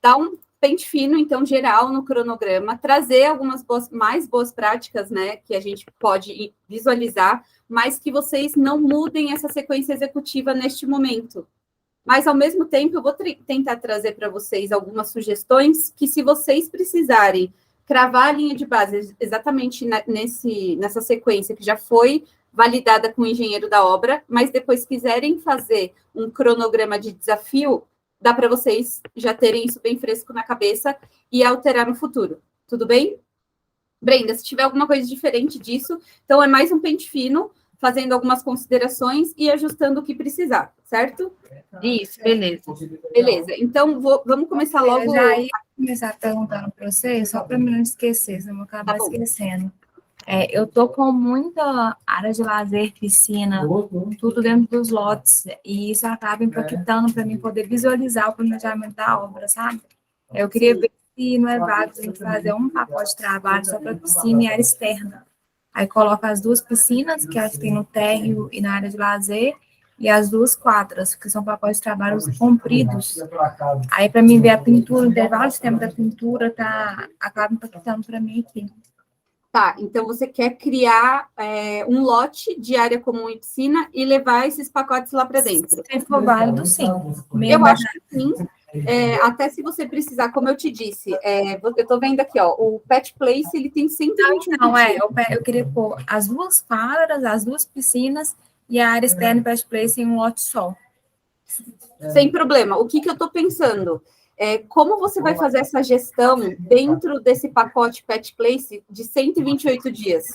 dar um pente fino, então, geral no cronograma, trazer algumas mais boas práticas, né, que a gente pode visualizar, mas que vocês não mudem essa sequência executiva neste momento. Mas, ao mesmo tempo, eu vou tentar trazer para vocês algumas sugestões que, se vocês precisarem cravar a linha de base exatamente nessa sequência que já foi validada com o engenheiro da obra, mas depois quiserem fazer um cronograma de desafio, dá para vocês já terem isso bem fresco na cabeça e alterar no futuro. Tudo bem? Brenda, se tiver alguma coisa diferente disso, então é mais um pente fino, fazendo algumas considerações e ajustando o que precisar, certo? Isso, beleza. Beleza, então vamos começar logo. Eu já ia começar perguntando para vocês, só para não esquecer, senão eu vou acabar esquecendo. Eu tô com muita área de lazer, piscina, tudo dentro dos lotes, e isso acaba impactando para mim poder visualizar o planejamento da obra, sabe? Eu queria ver se não é válido a gente fazer um pacote de trabalho só para piscina e área externa. Aí coloca as 2 piscinas, que acho que tem no térreo e na área de lazer, e as 2 quadras, que são pacotes de trabalhos compridos. Aí, para mim ver a pintura, o intervalo de tempo da pintura acaba impactando para mim aqui. Tá, então você quer criar um lote de área comum e piscina e levar esses pacotes lá para dentro? Se for válido, sim. Eu acho que sim. Até se você precisar, como eu te disse, eu estou vendo aqui, ó, o Pet Place, ele tem 121 eu queria pôr as 2 quadras, as 2 piscinas e a área externa e Pet Place em um lote só. Sem problema. O que eu estou pensando? Como você vai fazer essa gestão dentro desse pacote Pet Place de 128 dias?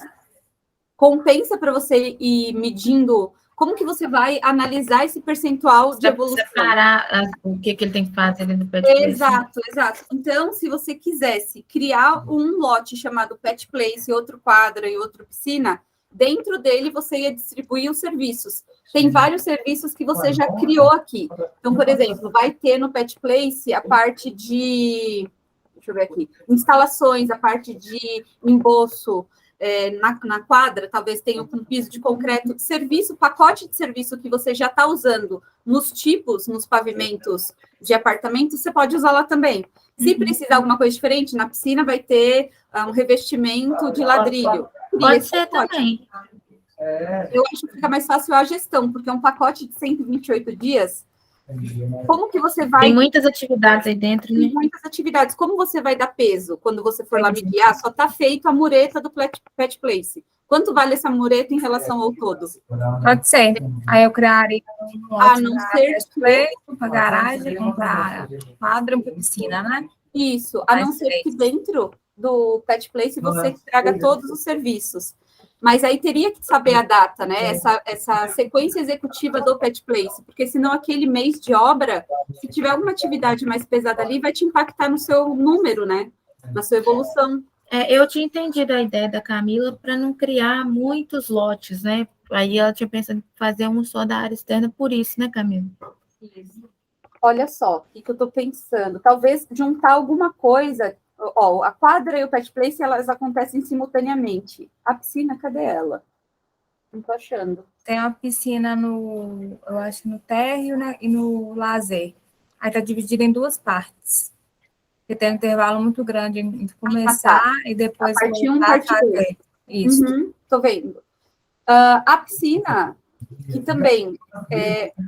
Compensa para você ir medindo. Como que você vai analisar esse percentual de evolução? Separar o que ele tem que fazer no Pet Place. Exato. Então, se você quisesse criar um lote chamado Pet Place, outro quadra e outra piscina, dentro dele você ia distribuir os serviços. Tem vários serviços que você já criou aqui. Então, por exemplo, vai ter no Pet Place a parte de... Deixa eu ver aqui. Instalações, a parte de emboço, na quadra, talvez tenha um piso de concreto, pacote de serviço que você já está usando nos pavimentos de apartamento, você pode usar lá também. Se precisar alguma coisa diferente, na piscina vai ter um revestimento de ladrilho. Pode ser também. Eu acho que fica mais fácil a gestão, porque é um pacote de 128 dias. Como que você vai... Tem muitas atividades aí dentro, né? Tem muitas atividades. Como você vai dar peso quando você for lá me guiar? Só está feito a mureta do Pet Place. Quanto vale essa mureta em relação ao todo? Pode ser. Aí eu criaria um lote para garagem, para quadra, para piscina, né? Isso. A não ser que dentro do Pet Place você traga todos os serviços. Mas aí teria que saber a data, né? Essa sequência executiva do Pet Place, porque senão aquele mês de obra, se tiver alguma atividade mais pesada ali, vai te impactar no seu número, né? Na sua evolução. Eu tinha entendido a ideia da Camila para não criar muitos lotes, né? Aí ela tinha pensado em fazer um só da área externa, por isso, né, Camila? Isso. Olha só, o que eu estou pensando? Talvez juntar alguma coisa... Ó, a quadra e o Pet Place, elas acontecem simultaneamente. A piscina, cadê ela? Não tô achando. Tem uma piscina eu acho, no térreo, né, e no lazer. Aí tá dividida em 2 partes. Porque tem um intervalo muito grande entre começar e depois... A parte 1, parte 2. Isso. Tô vendo. A piscina, que também...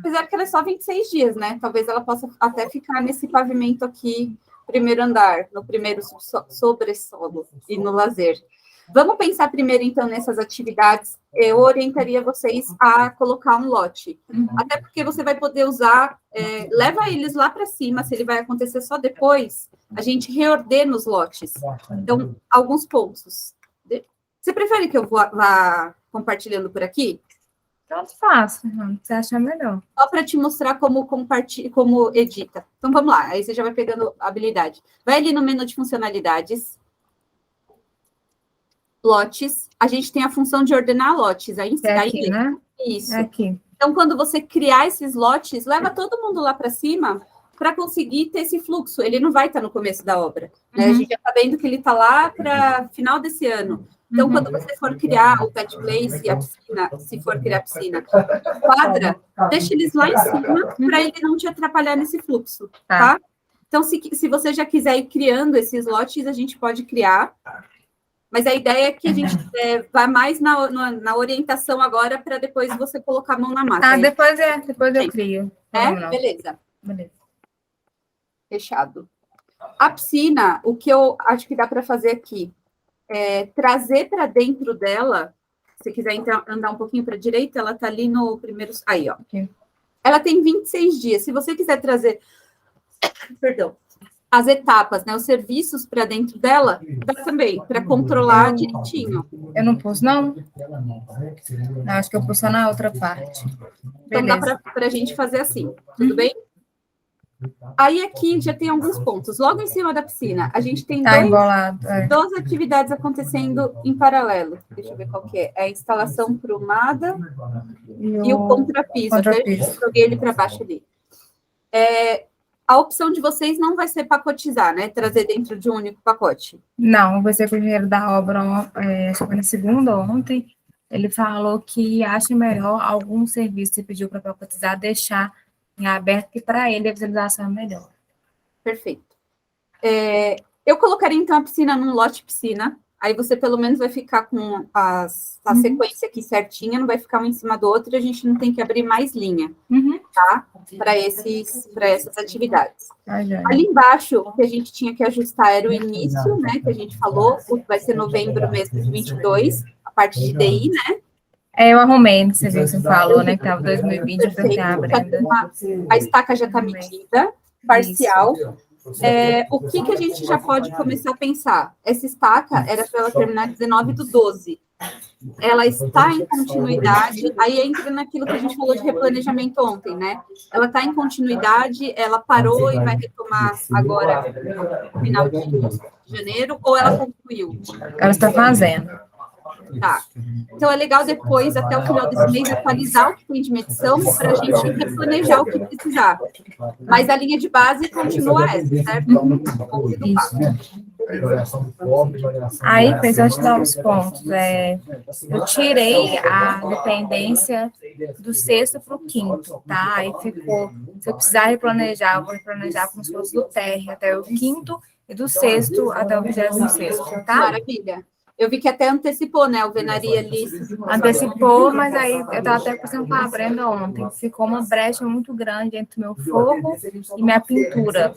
apesar que ela é só 26 dias, né? Talvez ela possa até ficar nesse pavimento aqui, primeiro andar, no primeiro sobressolo e no lazer. Vamos pensar primeiro, então, nessas atividades. Eu orientaria vocês a colocar um lote. Até porque você vai poder usar, leva eles lá para cima, se ele vai acontecer só depois, a gente reordena os lotes. Então, alguns pontos. Você prefere que eu vá compartilhando por aqui? Tanto faz, você acha melhor. Só para te mostrar como edita. Então, vamos lá. Aí você já vai pegando habilidade. Vai ali no menu de funcionalidades. Lotes. A gente tem a função de ordenar lotes. Aí, aqui, né? Isso. Aqui. Então, quando você criar esses lotes, leva todo mundo lá para cima para conseguir ter esse fluxo. Ele não vai estar no começo da obra. Né? A gente já está vendo que ele está lá para final desse ano. Então, quando você for criar o Pet Place e a piscina, se for criar a piscina, quadra, deixa eles lá em cima para ele não te atrapalhar nesse fluxo, tá? Então, se você já quiser ir criando esses lotes, a gente pode criar. Mas a ideia é que a gente vá mais na orientação agora para depois você colocar a mão na massa. Depois eu crio. Não. Beleza. Fechado. A piscina, o que eu acho que dá para fazer aqui é trazer para dentro dela. Se quiser andar um pouquinho para a direita, ela está ali no primeiro. Aí, ó. Okay. Ela tem 26 dias. Se você quiser trazer, perdão, as etapas, né, os serviços para dentro dela, dá também, para controlar direitinho. Eu não pus, não? Acho que eu pus só na outra parte. Então, dá para a gente fazer assim, tudo bem? Aí, aqui, já tem alguns pontos. Logo em cima da piscina, a gente tem duas atividades acontecendo em paralelo. Deixa eu ver qual que é. É a instalação prumada e o contrapiso. Até eu joguei ele para baixo ali. A opção de vocês não vai ser pacotizar, né? Trazer dentro de um único pacote. Não, vai ser com o engenheiro da obra, acho que foi na segunda ontem, ele falou que acha melhor algum serviço que pediu para pacotizar, deixar em aberto, que para ele a visualização é melhor. Perfeito. Eu colocaria, então, a piscina num lote piscina, aí você pelo menos vai ficar com a sequência aqui certinha, não vai ficar um em cima do outro, e a gente não tem que abrir mais linha, tá? Para essas atividades. Ali embaixo, o que a gente tinha que ajustar era o início, né, que a gente falou, vai ser novembro mesmo de 22, a parte de DI, né? Eu arrumei, você viu que você falou, né, que estava 2020, eu tentei abrir. A estaca já está medida, parcial. O que a gente já pode começar a pensar? Essa estaca era para ela terminar 19/12. Ela está em continuidade, aí entra naquilo que a gente falou de replanejamento ontem, né? Ela está em continuidade, ela parou e vai retomar agora no final de janeiro, ou ela concluiu? Ela está fazendo. Tá. Então, é legal depois, até o final desse mês, atualizar o que tem de medição para a gente replanejar o que precisar. Mas a linha de base continua essa, certo? Aí, pensando em dar os pontos, eu tirei a dependência do sexto para o quinto, tá? Aí ficou, se eu precisar replanejar, eu vou replanejar como se fosse do térreo até o quinto e do sexto até o 26º, tá? Maravilha. Eu vi que até antecipou, né? O Venaria ali. Antecipou, mas aí eu estava até conversando com a Brenda ontem. Ficou uma brecha muito grande entre o meu forro e minha pintura.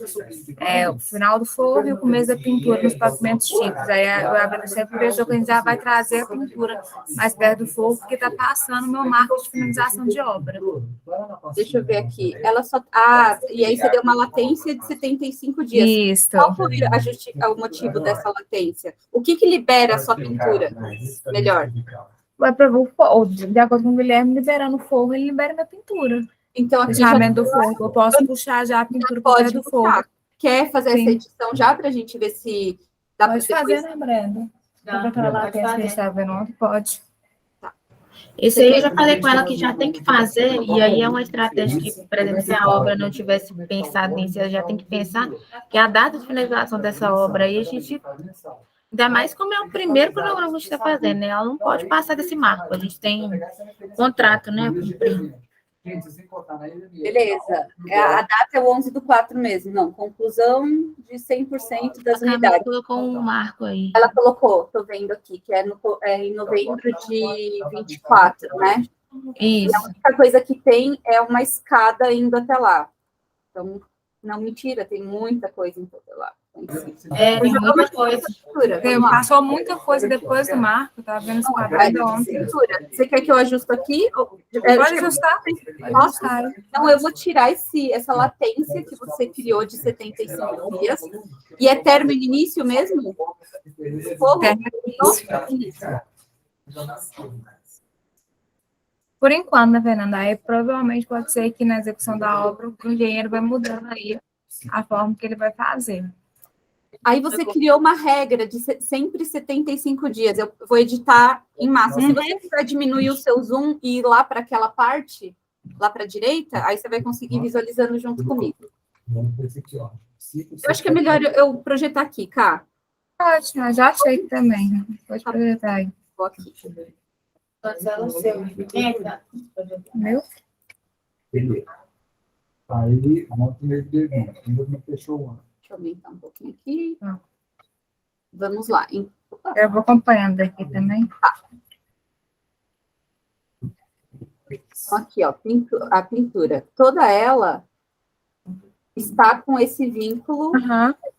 O final do forro e o começo da pintura nos pavimentos típicos. Aí a Brenda sempre pensou que a gente já vai trazer a pintura mais perto do forro, porque está passando o meu marco de finalização de obra. Deixa eu ver aqui. Ela só. E aí você deu uma latência de 75 dias. Isso. Qual foi o motivo dessa latência? O que libera a sua pintura melhor? De acordo com o Guilherme, liberando o forro, ele libera minha pintura. Então, aqui do forro. Eu posso puxar já a pintura para do forro. Quer fazer essa edição já para a gente ver se dá para fazer, né, Brenda? Aquela latência que a gente estava vendo ontem, pode. Esse aí eu já falei com ela que já tem que fazer, e aí é uma estratégia que, por exemplo, se a obra não tivesse pensado nisso, ela já tem que pensar que a data de finalização dessa obra aí, a gente, ainda mais como é o primeiro cronograma que a gente está fazendo, né? Ela não pode passar desse marco, a gente tem contrato, né, a cumprir. Beleza. A data é o 11/4 mesmo, não. Conclusão de 100% das unidades. Ela colocou um marco aí. Ela colocou, estou vendo aqui, que é em novembro de 24, né? Isso. E a única coisa que tem é uma escada indo até lá. Então, não, mentira, tem muita coisa indo até lá. Tem muita coisa. Passou muita coisa depois do marco, tá vendo esse quadrado ontem. Você quer que eu ajuste aqui? Pode ajustar. Então, eu vou tirar essa latência que você criou de 75 dias. E é término e início mesmo? Início. Por enquanto, né, Fernanda? Aí provavelmente pode ser que na execução da obra o engenheiro vai mudando aí a forma que ele vai fazer. Aí você criou uma regra de sempre 75 dias. Eu vou editar em massa. Se você quiser diminuir o seu zoom e ir lá para aquela parte, lá para a direita, aí você vai conseguir ir visualizando junto comigo. Eu acho que é melhor eu projetar aqui, Cá. Ótimo, já achei também. Pode projetar aí. Vou aqui. Meu? Aí, monta o meio de vínculo. Ainda não fechou o ano. Deixa eu aumentar um pouquinho aqui. Vamos lá. Eu vou acompanhando aqui também. Então, aqui, ó, a pintura. Toda ela está com esse vínculo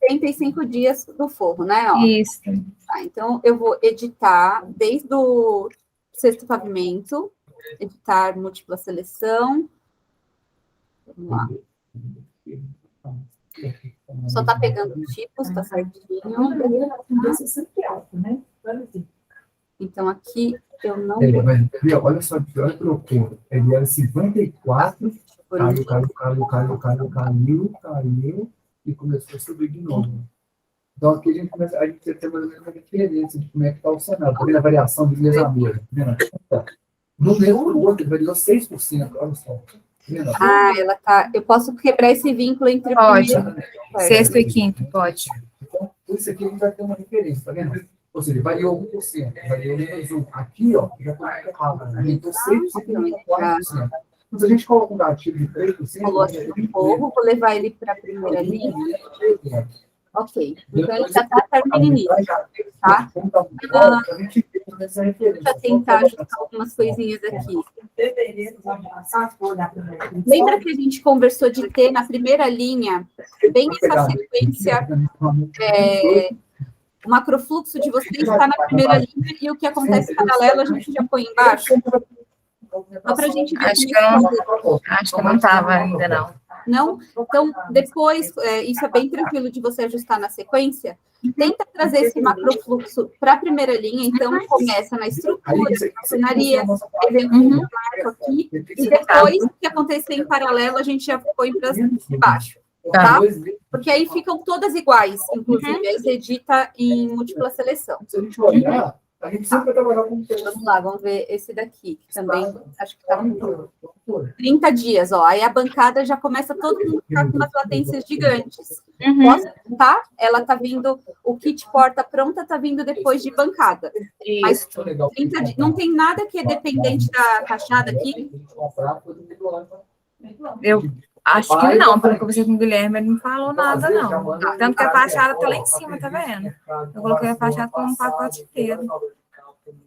75 dias do forro, né? Ó. Isso. Tá, então, eu vou editar desde o sexto pavimento, editar múltipla seleção. Vamos lá. Só tá pegando tipos, tá certinho. Então, aqui eu não vou... Mas, olha só, olha que loucura. Ele era 54, caiu, e começou a subir de novo. Então, aqui a gente tem mais ou menos uma diferença de como é que está o cenário. Tá vendo a variação de lesamento? No mesmo do outro, ele variou 6%, olha só. Ah, ela tá... Eu posso quebrar esse vínculo entre o Pode. primeiro Sexto e quinto, pode. Então, isso aqui a gente vai ter uma diferença, tá vendo? Ou seja, variou 1%, variou menos 1%. Aqui, ó, já está errado, né? Então, 6% e 4%. Então, se a gente coloca um gatilho de 3%... Falou aqui no forro, vou levar ele para a primeira linha. Ok. Então, ele já está terminando nisso, tá? Deixa eu tentar ajustar algumas coisinhas aqui. Lembra que a gente conversou de ter na primeira linha, bem essa sequência, o macrofluxo de vocês está na primeira linha e o que acontece paralelo a gente já põe embaixo? Só para a gente ver Acho que não estava ainda, não. Não? Então, depois, isso é bem tranquilo de você ajustar na sequência. Tenta trazer esse macrofluxo para a primeira linha. Então, começa na estrutura, na cenaria, aí vem um marco aqui, e depois, o que acontecer em paralelo, a gente já põe para baixo. Tá? Porque aí ficam todas iguais, inclusive. Aí você edita em múltipla seleção. Se a gente olhar, a gente sempre vai trabalhar com... Vamos lá, vamos ver esse daqui, que também acho que está com 30 dias, ó. Aí a bancada já começa todo mundo a ficar com umas latências gigantes. Posso tá? Ela está vindo, o kit porta pronta está vindo depois de bancada. Mas 30 dias, não tem nada que é dependente da fachada aqui? Eu acho que não, pelo que eu conversei com o Guilherme, ele não falou nada, não. Tanto que a fachada está lá em cima, tá vendo? Eu coloquei a fachada com um pacote inteiro.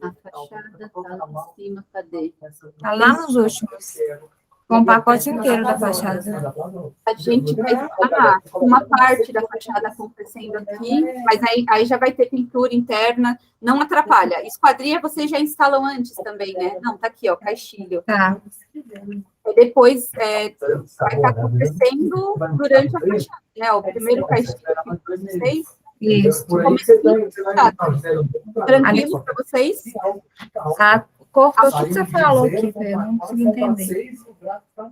A fachada está lá em cima, cadê? Tá lá nos últimos. Com o pacote inteiro da fachada. A gente vai estar uma parte da fachada acontecendo aqui, mas aí já vai ter pintura interna, não atrapalha. Esquadria vocês já instalam antes também, né? Não, tá aqui, ó, caixilho. Tá. E depois vai estar acontecendo durante a fachada, né? O primeiro caixilho aqui para vocês. Isso. Tranquilo para vocês? Cortou tudo que você falou aqui, eu não consegui entender.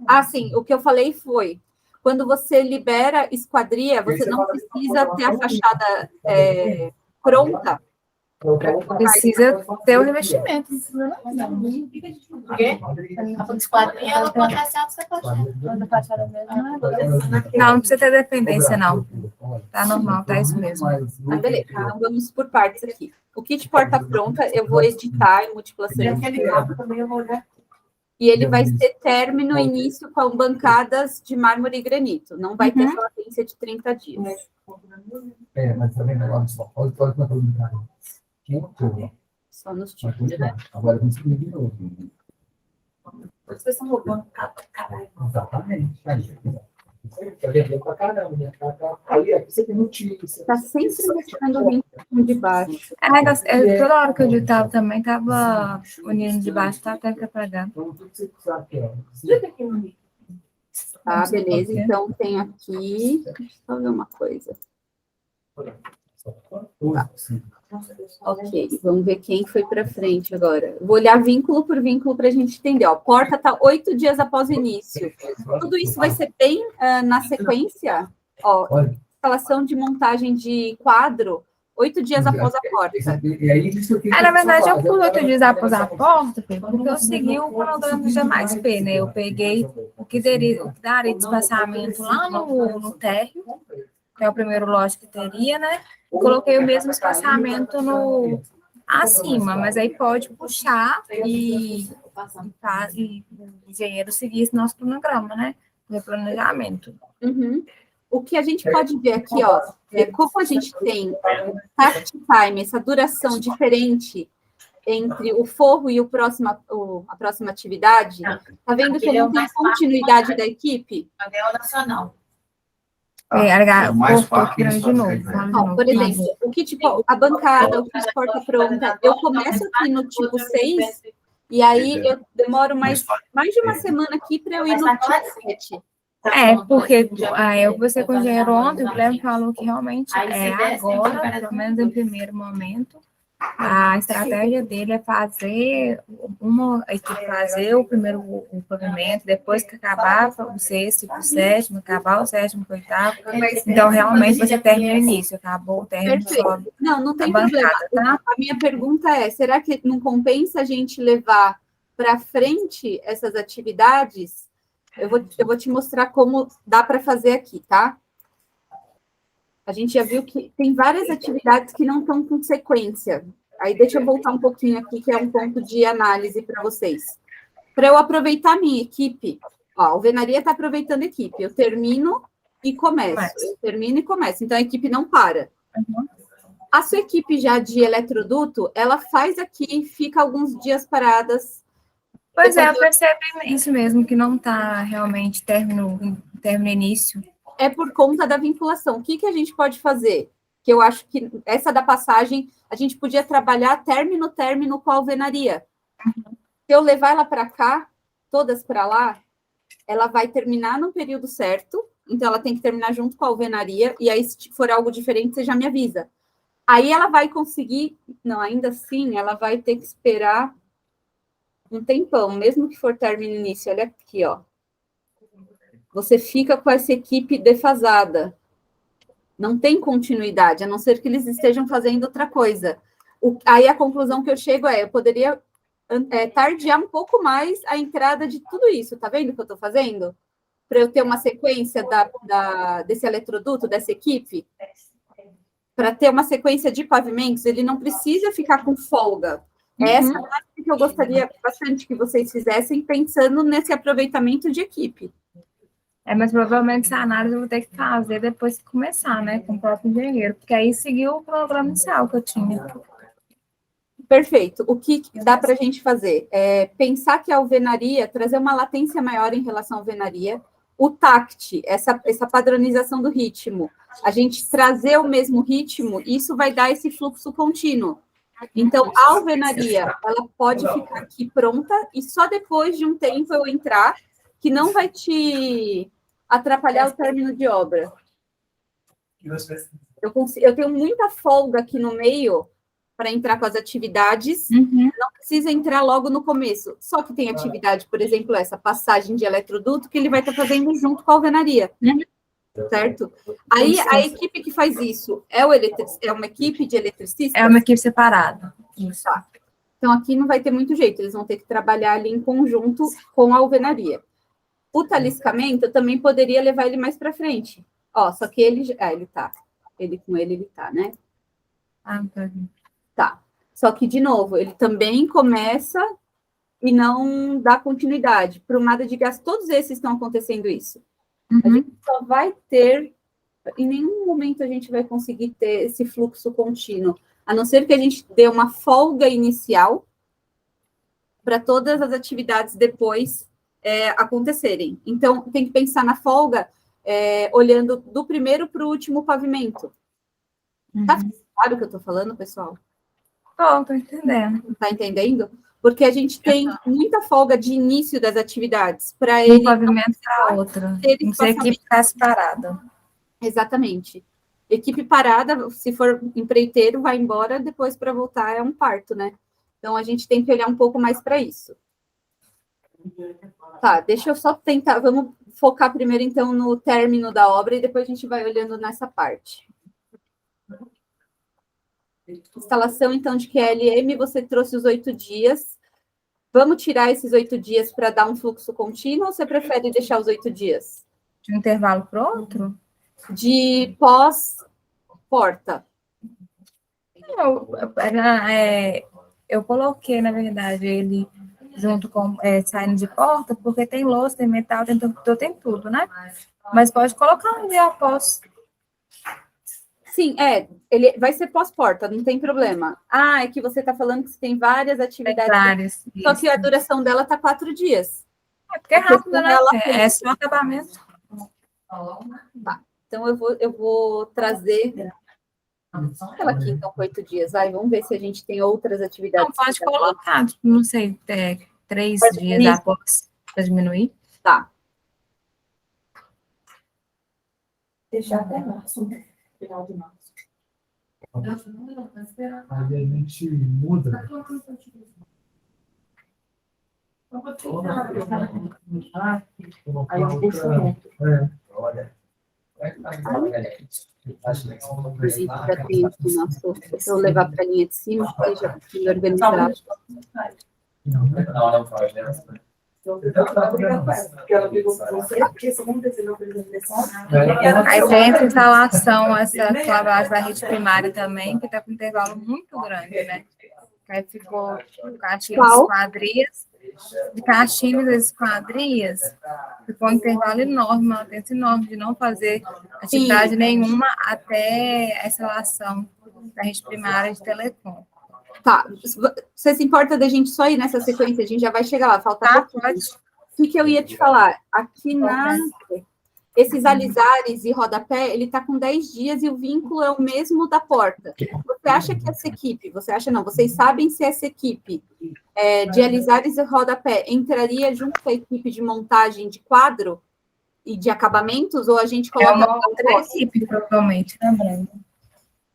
Ah, sim, o que eu falei foi, quando você libera esquadria, você não precisa ter a fachada pronta. Precisa ter o revestimento. A esquadrinha, ela acontece antes da fachada. Não, não precisa ter dependência, não. Tá normal, tá isso mesmo. Ah, beleza, então vamos por partes aqui. O kit porta pronta, eu vou editar em múltipla seleção. E ele vai ser término e início com bancadas de mármore e granito. Não vai ter essa latência de 30 dias. Mas também olha só, olha Só nos tipos, né? agora vamos subir de novo. Vocês estão roubando Exatamente. Tá vendo pra caramba, né? Ali, aqui você tem um tiro. Está sempre mostrando o vínculo de baixo. Toda hora que eu editava também, tava unindo de baixo, tá até que apagando. Então, tudo que você precisar aqui, ó. Tá, beleza. Então, tem aqui... Deixa eu só ver uma coisa. Tá. Ok, vamos ver quem foi para frente agora. Vou olhar vínculo por vínculo para a gente entender. Ó, porta está 8 dias após o início. Tudo isso vai ser bem na sequência. Ó, instalação de montagem de quadro, 8 dias após a porta. Na verdade, eu pus 8 dias após a porta, porque eu segui o cronograma do G+P, né? Eu peguei o que daria de espaçamento lá no térreo, que é o primeiro lote que teria, né? Coloquei o mesmo espaçamento acima, mas aí pode puxar e o engenheiro seguir esse nosso cronograma, né? replanejamento. Uhum. O que a gente pode ver aqui, ó, é como a gente tem tact time, essa duração diferente entre o forro e a próxima atividade, tá vendo que não tem continuidade da equipe? Pavel nacional. De novo. Ó, por exemplo, o que tipo, a bancada, o kit porta pronta, eu começo aqui no tipo 6, e aí eu demoro mais de uma semana aqui para eu ir no tipo 7. Porque eu conversei com o engenheiro ontem, o Guilherme falou que realmente agora, pelo menos em primeiro momento, a estratégia dele é fazer o primeiro o pavimento, depois que acabar o sexto e o sétimo, acabar o sétimo e o oitavo. Então, realmente, você termina o início, acabou o término. Perfeito. Não tem bancada, problema. tá? A minha pergunta é, será que não compensa a gente levar para frente essas atividades? Eu vou te mostrar como dá para fazer aqui, tá? A gente já viu que tem várias atividades que não estão com sequência. Aí deixa eu voltar um pouquinho aqui, que é um ponto de análise para vocês. Para eu aproveitar a minha equipe, ó, a alvenaria está aproveitando a equipe. Eu termino e começo. Eu termino e começo. Então, a equipe não para. Uhum. A sua equipe já de eletroduto, ela faz aqui, fica alguns dias paradas. Pois eu percebo isso mesmo, que não está realmente término início. É por conta da vinculação. O que a gente pode fazer? Que eu acho que essa da passagem, a gente podia trabalhar término com a alvenaria. Se eu levar ela para cá, todas para lá, ela vai terminar no período certo, então ela tem que terminar junto com a alvenaria, e aí se for algo diferente, você já me avisa. Aí ela vai conseguir, não, ainda assim, ela vai ter que esperar um tempão, mesmo que for término início, olha aqui, ó. Você fica com essa equipe defasada. Não tem continuidade, a não ser que eles estejam fazendo outra coisa. Aí a conclusão que eu chego eu poderia tardiar um pouco mais a entrada de tudo isso, tá vendo o que eu estou fazendo? Para eu ter uma sequência desse eletroduto, dessa equipe. Para ter uma sequência de pavimentos, ele não precisa ficar com folga. Essa é a parte que eu gostaria bastante que vocês fizessem, pensando nesse aproveitamento de equipe. Mas provavelmente essa análise eu vou ter que fazer depois que começar, né, com o próprio engenheiro, porque aí seguiu o programa inicial que eu tinha. Perfeito. O que dá para a gente fazer? É pensar que a alvenaria, trazer uma latência maior em relação à alvenaria, o TACT, essa padronização do ritmo, a gente trazer o mesmo ritmo, isso vai dar esse fluxo contínuo. Então, a alvenaria, ela pode ficar aqui pronta e só depois de um tempo eu entrar, que não vai te atrapalhar o término de obra. Eu tenho muita folga aqui no meio para entrar com as atividades, não precisa entrar logo no começo. Só que tem atividade, por exemplo, essa passagem de eletroduto, que ele vai estar fazendo junto com a alvenaria. Certo? Aí, a equipe que faz isso é uma equipe de eletricistas? É uma equipe separada. Isso. Tá. Então, aqui não vai ter muito jeito, eles vão ter que trabalhar ali em conjunto com a alvenaria. O taliscamento, eu também poderia levar ele mais para frente. Ó, só que ele tá. Ele tá, né? Tá. Só que, de novo, ele também começa e não dá continuidade. Prumada de gás, todos esses estão acontecendo isso. A gente só vai ter, em nenhum momento a gente vai conseguir ter esse fluxo contínuo, a não ser que a gente dê uma folga inicial para todas as atividades depois acontecerem. Então, tem que pensar na folga olhando do primeiro para o último pavimento. Tá claro o que eu estou falando, pessoal? Estou entendendo. Está entendendo? Porque a gente tem muita folga de início das atividades para ele. Um pavimento para outro. Não sei que equipe ficasse parada. Exatamente. Equipe parada, se for empreiteiro, vai embora, depois para voltar é um parto, né? Então a gente tem que olhar um pouco mais para isso. Tá, deixa eu só tentar, vamos focar primeiro então no término da obra e depois a gente vai olhando nessa parte. Instalação, então, de QLM, você trouxe os 8 dias. Vamos tirar esses 8 dias para dar um fluxo contínuo ou você prefere deixar os 8 dias? De um intervalo para o outro? De pós-porta. Eu coloquei, na verdade, ele junto com saindo de porta, porque tem louça, tem metal, tem tudo, né? Mas pode colocar um dia após. Sim, ele vai ser pós-porta, não tem problema. Ah, é que você está falando que você tem várias atividades. Várias, só que a duração dela está 4 dias. É porque é rápido, né? É só acabamento. Tá. Então, eu vou trazer ela aqui, então, com 8 dias. Vamos ver se a gente tem outras atividades. Não, pode colocar, não sei, 3 dias após, para diminuir. Tá. Deixar até março, final de março. Aí a gente muda. Aí eu puxo muito. Olha. Inclusive, já tem aqui nosso. Deixa eu levar para a linha de cima, porque já precisa organizar. Não pode, né? Porque ela pegou você, porque você não desenhou a apresentação. Aí tem essa instalação, essa clavagem da rede primária também, que está com um intervalo muito grande, né? Aí ficou caixinhas esquadrias, de caixinhas esquadrias, ficou um intervalo enorme, uma tendência enorme de não fazer atividade nenhuma até a instalação da rede primária de telecom. Tá. Você se importa da gente só ir nessa sequência? A gente já vai chegar lá. Falta Pode. O que eu ia te falar? Aqui esses alisares e rodapé, ele está com 10 dias e o vínculo é o mesmo da porta. Você acha que essa equipe, vocês sabem se essa equipe de alisares e rodapé entraria junto com a equipe de montagem de quadro e de acabamentos, ou a gente coloca... É uma outra equipe, provavelmente, né, Brenda?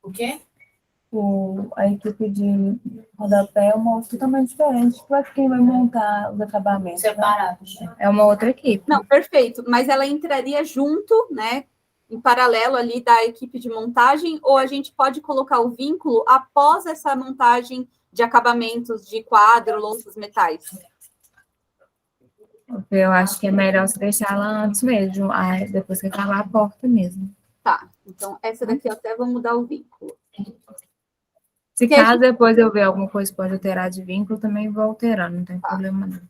O quê? A equipe de rodapé é uma outra totalmente diferente. Para quem vai montar os acabamentos. Separados. É uma outra equipe. Não, perfeito. Mas ela entraria junto, né? Em paralelo ali da equipe de montagem, ou a gente pode colocar o vínculo após essa montagem de acabamentos de quadro, louças, metais? Eu acho que é melhor você deixar ela antes mesmo, depois que acabar a porta mesmo. Tá. Então, essa daqui eu até vou mudar o vínculo. Se caso depois eu ver alguma coisa que pode alterar de vínculo, também vou alterando, não tem problema não.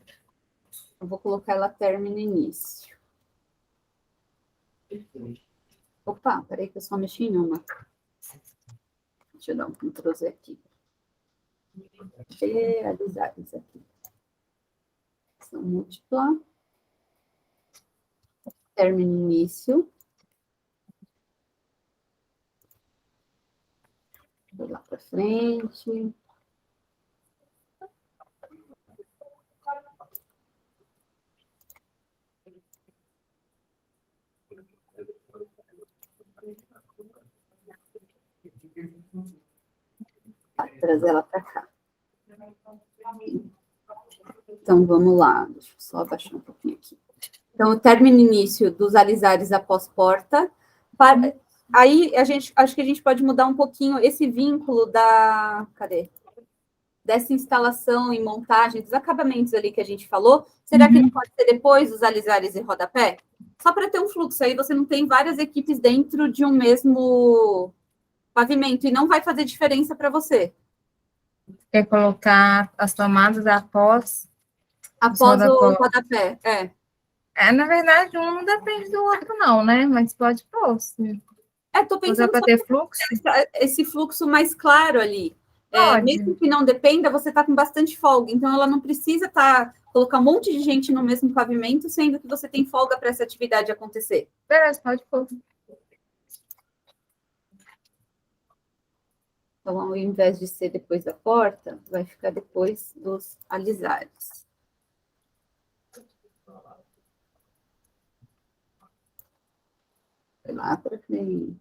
Eu vou colocar ela término e início. Opa, peraí que eu só mexi em uma. Deixa eu dar um Ctrl Z aqui. Realizar isso aqui. Ação múltipla. Término e início. Vou lá para frente. Trazer ela para cá. Então, vamos lá. Deixa eu só abaixar um pouquinho aqui. Então, o término e início dos alisares após porta. Aí, acho que a gente pode mudar um pouquinho esse vínculo dessa instalação e montagem dos acabamentos ali que a gente falou. Será que ele pode ser depois dos alisares e rodapé? Só para ter um fluxo aí, você não tem várias equipes dentro de um mesmo pavimento e não vai fazer diferença para você. Quer colocar as tomadas após o rodapé, na verdade, um não depende do outro não, né? Mas pode pôr. Tô pensando para ter fluxo. Esse fluxo mais claro ali. Mesmo que não dependa, você está com bastante folga. Então, ela não precisa colocar um monte de gente no mesmo pavimento, sendo que você tem folga para essa atividade acontecer. Beleza, pode pôr. Então, ao invés de ser depois da porta, vai ficar depois dos alisares. Vai lá para frente.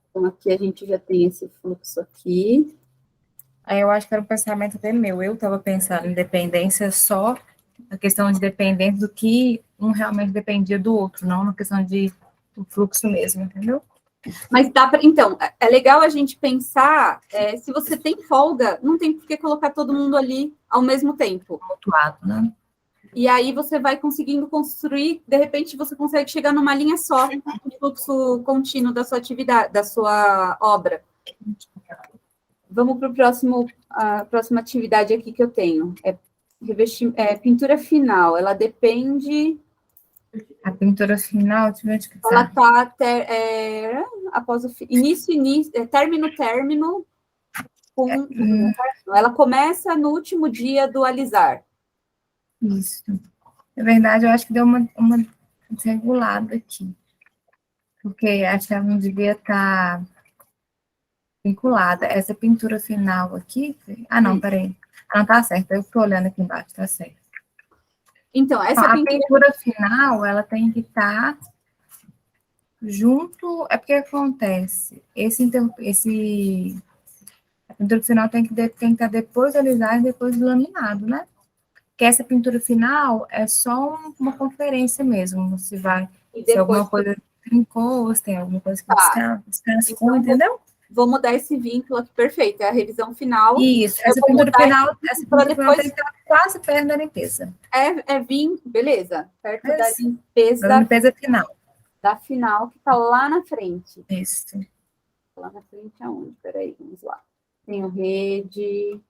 Então, aqui a gente já tem esse fluxo aqui. Aí eu acho que era um pensamento até meu. Eu estava pensando em dependência só, a questão de dependência do que um realmente dependia do outro, não na questão de fluxo mesmo, entendeu? Mas dá para. Então, é legal a gente pensar, se você tem folga, não tem por que colocar todo mundo ali ao mesmo tempo. Mutuado, né? E aí você vai conseguindo construir, de repente você consegue chegar numa linha só, no fluxo contínuo da sua atividade, da sua obra. Vamos para a próxima atividade aqui que eu tenho. Pintura final. Ela depende... A pintura final, deixa eu ver onde que Ela tá. está após o início, término, ela começa no último dia do alisar. Isso. Na verdade, eu acho que deu uma desregulada aqui. Porque acho que ela não devia estar vinculada. Essa pintura final aqui... Ah, não, peraí. Ah, não, tá certo. Eu estou olhando aqui embaixo, tá certo. Então, essa A pintura final, ela tem que estar junto... É porque acontece. A pintura final tem que estar depois do alisar e depois do laminado, né? Porque essa pintura final é só uma conferência mesmo. Se alguma coisa trincou, se tem alguma coisa que descascou, então, entendeu? Vou mudar esse vínculo aqui, perfeito. É a revisão final. Isso, essa pintura final tem que estar quase perto da limpeza. Beleza. Perto da Da limpeza final. Da final, que está lá na frente. Isso. Lá na frente aonde? Peraí, vamos lá. Tenho rede.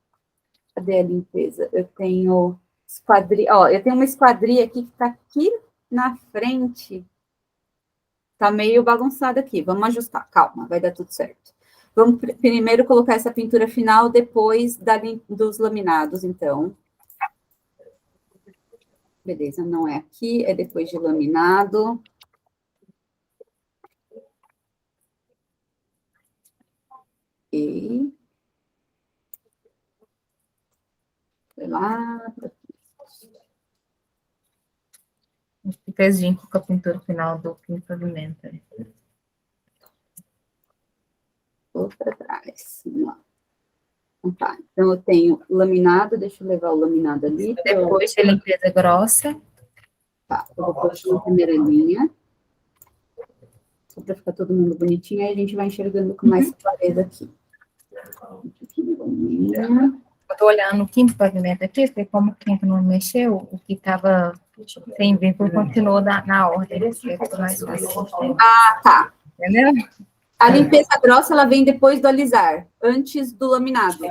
Cadê a limpeza? Eu tenho esquadria. Ó, eu tenho uma esquadria aqui que está aqui na frente. Tá meio bagunçado aqui. Vamos ajustar. Calma, vai dar tudo certo. Vamos primeiro colocar essa pintura final, depois dos laminados, então. Beleza, não é aqui, é depois de laminado. Ok. Foi lá. Pezinho com a pintura final do pavimento. Vou para trás. Vamos lá. Tá, então eu tenho laminado, deixa eu levar o laminado ali. Depois de limpeza grossa. Tá, eu vou pôr na primeira linha. Só para ficar todo mundo bonitinho, aí a gente vai enxergando com mais clareza aqui. Eu tô olhando o quinto pavimento aqui, porque como o quinto não mexeu, o que estava sem vínculo continuou na ordem. Mais fácil. Ah, tá. Entendeu? A limpeza grossa, ela vem depois do alisar, antes do laminado.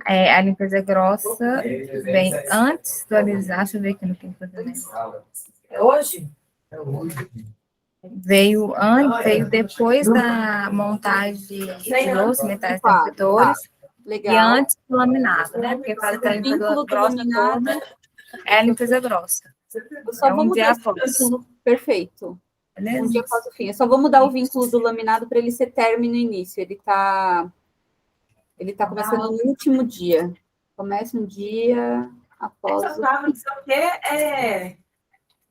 A limpeza grossa vem antes do alisar. Deixa eu ver aqui no quinto pavimento. É hoje? Veio depois da montagem de louça, metais interruptores, Legal. e antes do laminado, né? Porque fala que a limpeza grossa toda é a limpeza grossa. Eu só vou mudar o vínculo. Perfeito. Beleza? Um dia após o fim. Eu só vou mudar o vínculo do laminado para ele ser término e início. Ele tá começando no último dia. Começa um dia após Essa palavra não sei o quê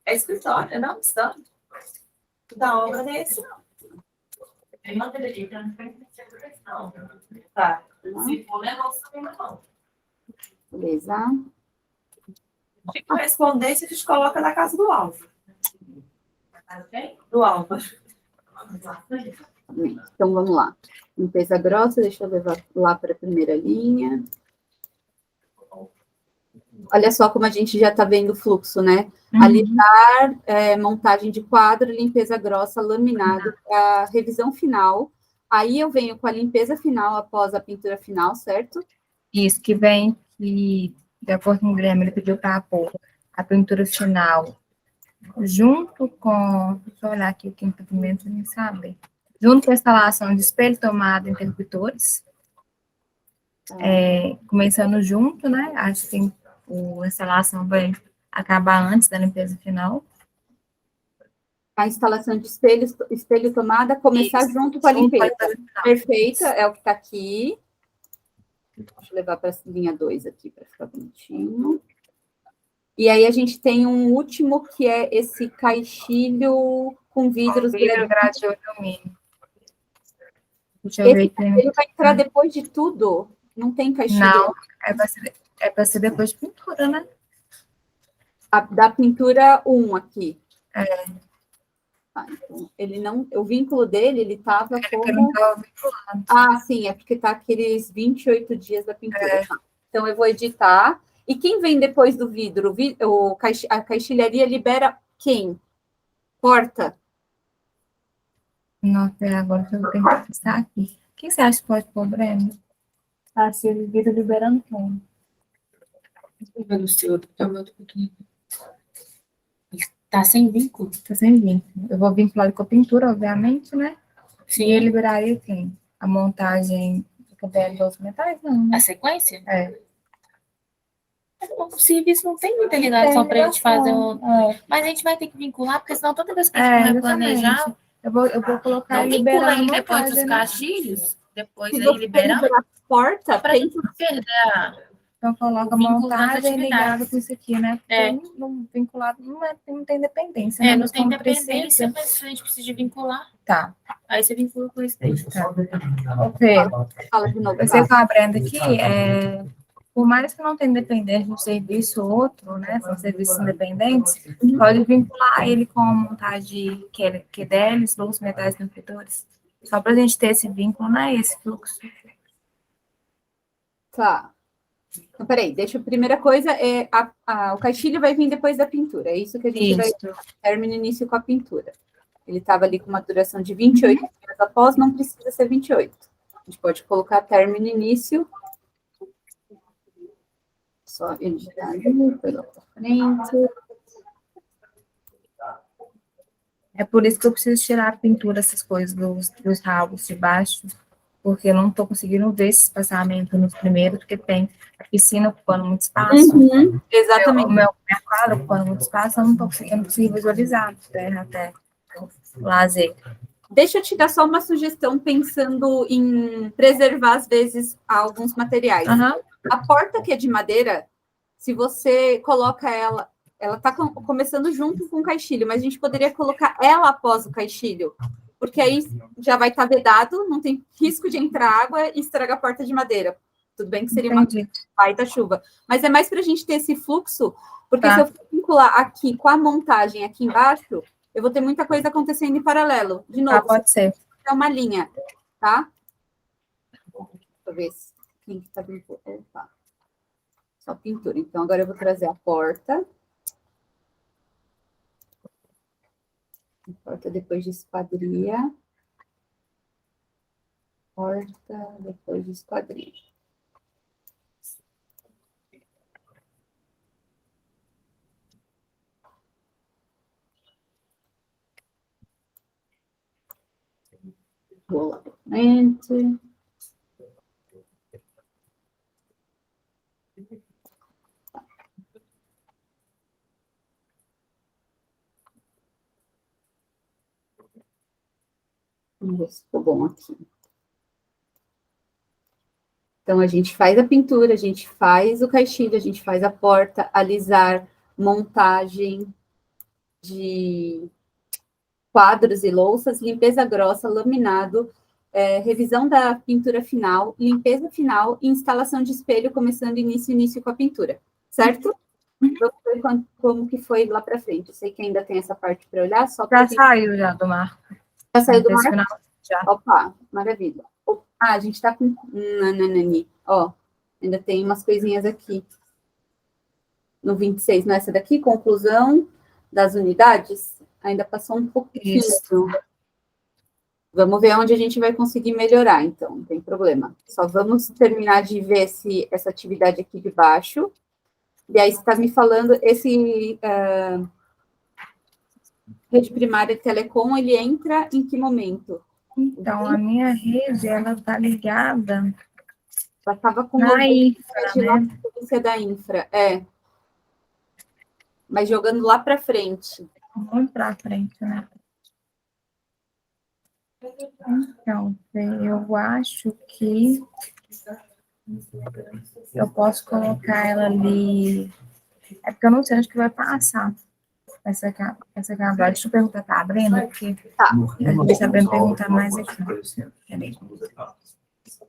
é escritório, não? Estando. Da obra desse, não. Ele não acredita, não foi não. Tá. Se for, negócio também não. Beleza. Se correspondência, a gente coloca na casa do alvo. Do alvo. Então, vamos lá. Limpeza grossa, deixa eu levar lá para a primeira linha. Olha só como a gente já está vendo o fluxo, né? Alisar, montagem de quadro, limpeza grossa, laminado, a revisão final. Aí eu venho com a limpeza final após a pintura final, certo? Isso, que vem, que, de acordo com o Guilherme, ele pediu para pôr a pintura final junto com, deixa eu olhar aqui o quinto pavimento, nem sabe, junto com a instalação de espelho, tomada e interruptores, começando junto, né? Acho que a instalação vai acabar antes da limpeza final. A instalação de espelho tomada, começar junto com a limpeza. Perfeita, é o que está aqui. Deixa eu levar para a linha 2 aqui, para ficar bonitinho. E aí a gente tem um último, que é esse caixilho com vidros grade de alumínio. Deixa eu ver aqui. Ele vai entrar depois de tudo? Não tem caixilho? Não, é para ser depois de pintura, né? Da pintura 1 aqui. Tá, então, ele não, o vínculo dele, ele estava como... Não estava vinculado. Ah, sim, é porque tá aqueles 28 dias da pintura. Tá. Então, eu vou editar. E quem vem depois do vidro? A caixilharia libera quem? Porta? Nossa, agora eu tenho que pensar aqui. O que você acha que pode pôr, Breno? Tá, se ele vira liberando quem? O seu, é o meu do pequeno. Tá sem vínculo? Tá sem vínculo. Eu vou vincular ele com a pintura, obviamente, né? Sim. E ele liberaria quem? A montagem do cabelo dos metais? Não, né? A sequência? É. O serviço não tem muita ligação para a gente fazer Mas a gente vai ter que vincular, porque senão toda vez que a gente vai planejar... Eu vou colocar Não ele vincula liberando ele depois dos montagem, né? castilhos, depois Se aí você liberando, liberar a porta, para a gente não perder a... Então, coloca o vínculo montagem das ligada com isso aqui, né? Porque É. não vinculado não tem dependência, né? não Mas tem como dependência, precisa. mas a gente precisa de vincular. Tá. Aí você vincula com isso daí. Ok. fala de novo. Você com a Brenda aqui, por mais que não tenha dependência de um serviço ou outro, né? São serviços independentes, pode vincular ele com a montagem que deles, luz, metais, benfeitores. Só para a gente ter esse vínculo, né? Esse fluxo. Tá. Então, peraí, a primeira coisa é o caixilho vai vir depois da pintura. É isso que a gente vai terminar início com a pintura. Ele estava ali com uma duração de 28 dias após, não precisa ser 28. A gente pode colocar término início. Só editar ali, pela frente. É por isso que eu preciso tirar a pintura, essas coisas dos rabos de baixo, porque eu não estou conseguindo ver esse espaçamento nos primeiros, porque tem a piscina ocupando muito espaço. Exatamente. Minha quadra ocupando muito espaço, eu não estou conseguindo visualizar até lazer. Deixa eu te dar só uma sugestão pensando em preservar, às vezes, alguns materiais. A porta que é de madeira, se você coloca ela está começando junto com o caixilho, mas a gente poderia colocar ela após o caixilho, porque aí já vai estar vedado, não tem risco de entrar água e estragar a porta de madeira. Tudo bem que seria uma baita chuva, mas é mais para a gente ter esse fluxo, porque se eu vincular aqui com a montagem aqui embaixo, eu vou ter muita coisa acontecendo em paralelo. De novo, pode ser. É uma linha, tá? Deixa eu ver quem está vinculando. Opa. Só pintura. Então, agora eu vou trazer a porta. A porta depois de esquadria. Porta depois de esquadria. Vou lá para frente. Vamos ver se ficou bom aqui. Então, a gente faz a pintura, a gente faz o caixilho, a gente faz a porta, alisar, montagem de quadros e louças, limpeza grossa, laminado, revisão da pintura final, limpeza final e instalação de espelho, começando início com a pintura, certo? Vamos ver como que foi lá para frente. Eu sei que ainda tem essa parte para olhar, só para saiu já do mar. Já saiu do mar? Já. Opa, maravilha. A gente está com... Nananani. Ó, ainda tem umas coisinhas aqui. No 26, não é essa daqui? Conclusão das unidades? Ainda passou um pouquinho. Isso. Vamos ver onde a gente vai conseguir melhorar, então. Não tem problema. Só vamos terminar de ver essa atividade aqui de baixo. E aí, você está me falando, esse... rede primária de telecom, ele entra em que momento? Então, a minha rede, ela está ligada... Ela estava com na infra, né? Da infra, Mas jogando lá para frente. Muito para frente, né? Então, eu acho que eu posso colocar ela ali... É porque eu não sei onde que vai passar essa cablagem. Deixa eu perguntar para a Brenda, porque a Brenda perguntar mais aqui.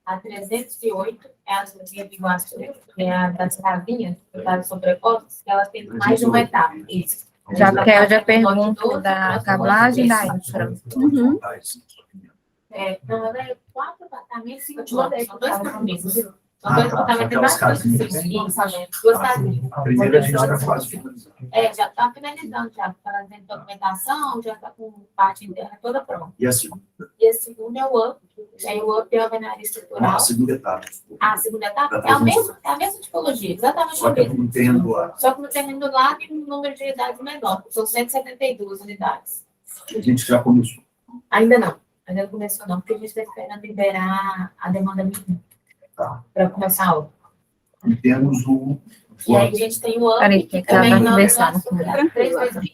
A 308 é a linha de Iguaçu, é a das cavinhas, das sobrepostas, que elas têm mais de uma etapa. Isso. Eu já pergunto da cablagem da infra. Então, ela é 4 apartamentos, 5 lotes, são 2 apartamentos. São dois apartamentos, tem aquelas bastante casinhas. isso, duas casinhas. A primeira a gente está quase finalizando. Já está finalizando, já está fazendo documentação, já está com parte interna toda pronta. E a segunda? E a segunda é o UP, aí o UP é a alvenaria estrutural. A segunda etapa. A segunda etapa é a mesma tipologia, exatamente Só a que mesma. não tem lá. Só que no terreno do lado tem um número de unidades menor, são 172 unidades. A gente já começou. Ainda não começou não, porque a gente está esperando liberar a demanda mínima Tá. para começar a obra. E temos o. E aí a gente tem o UP, Peraí, que que ela também tá não conversando. três vezes.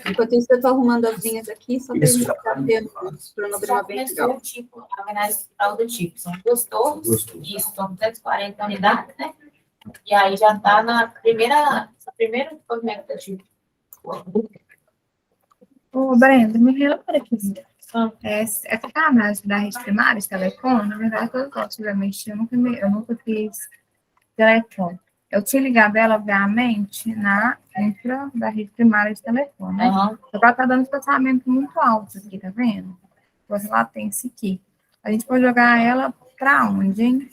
Enquanto isso, eu estou arrumando as linhas aqui, só para a Isso gente já ficar tendo um Já cronograma bem começou legal. o tipo, a alvenaria estrutural do tipo, são duas torres, isso, são 240 unidades, né? E aí já está na primeira movimento do tipo. Ô, Brenda, me relembra aqui. Essa canagem da rede primária de telecom, na verdade, eu gosto de mexer, eu nunca fiz telecom. Eu tinha ligado ela, obviamente, na infra da rede primária de telecom, né? Aham. Agora tá dando espaçamento muito alto aqui, tá vendo? Você lá tem esse aqui. A gente pode jogar ela pra onde, hein?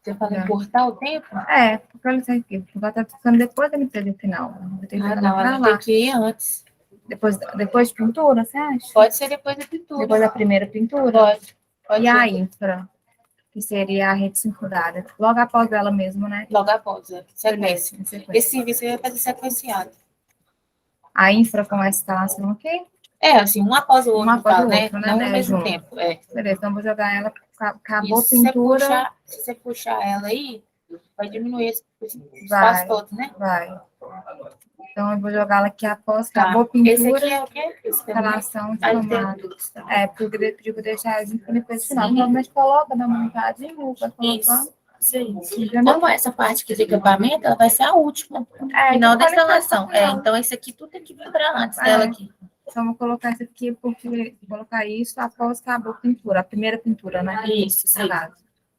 Você fala encurtar o tempo? É, porque olha isso aqui. Ela tá ficando depois da limpeza final. Vou ter que jogar Não, pra ela lá. tem que ir antes. Depois de pintura, você acha? Pode ser depois da pintura. Depois da primeira pintura? Pode E a ser. infra, que seria a rede circulada. Logo após ela mesmo, né? Logo após, sequência. Beleza, sequência. Esse serviço vai fazer sequenciado. A infra com essa instalação aqui. Assim, um após o outro, Um após o né? outro, né? Não Né, ao mesmo junto. tempo. Beleza, então eu vou jogar ela. Acabou a E se você pintura. se você puxar ela aí, vai diminuir esse Vai. espaço todo, né? Vai. Então eu vou jogar ela aqui após. Tá. Acabou a Esse pintura. aqui é o quê? Esse também? Instalação de Aí tem tomada. tudo. Porque eu pedi pra deixar a gente depois do final. Normalmente coloca, dá uma montadinha, vai colocando. Isso. Sim. Entendeu? Como essa parte aqui do equipamento, ela vai ser a última. Final da instalação. Então, esse aqui tudo tem que vir para antes dela aqui. Então, vou colocar isso aqui, porque vou colocar isso após acabar a pintura, a primeira pintura, né? Isso, sim.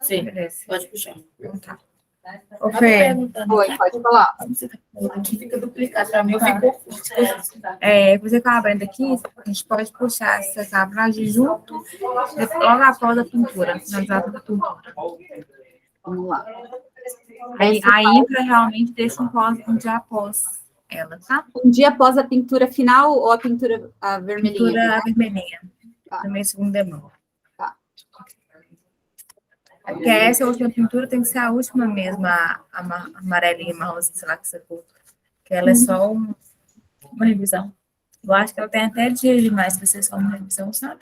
Sim. Beleza. Pode puxar. Então tá. Ô, Fê, Oi, pode falar. Aqui fica duplicado para mim, ficou. você com a Brenda aqui, a gente pode puxar essa cablagem junto, logo após a pintura, na data da pintura. Vamos lá. Aí, a infra realmente deixa um dia após ela, tá? Um dia após a pintura final ou a pintura vermelhinha? Pintura vermelhinha. Tá. Também segundo demão. Tá. Porque essa última pintura tem que ser a última mesmo, a amarelinha, marronzinha, sei lá que você for. Que ela é só uma revisão. Eu acho que ela tem até dia demais para ser só uma revisão, sabe?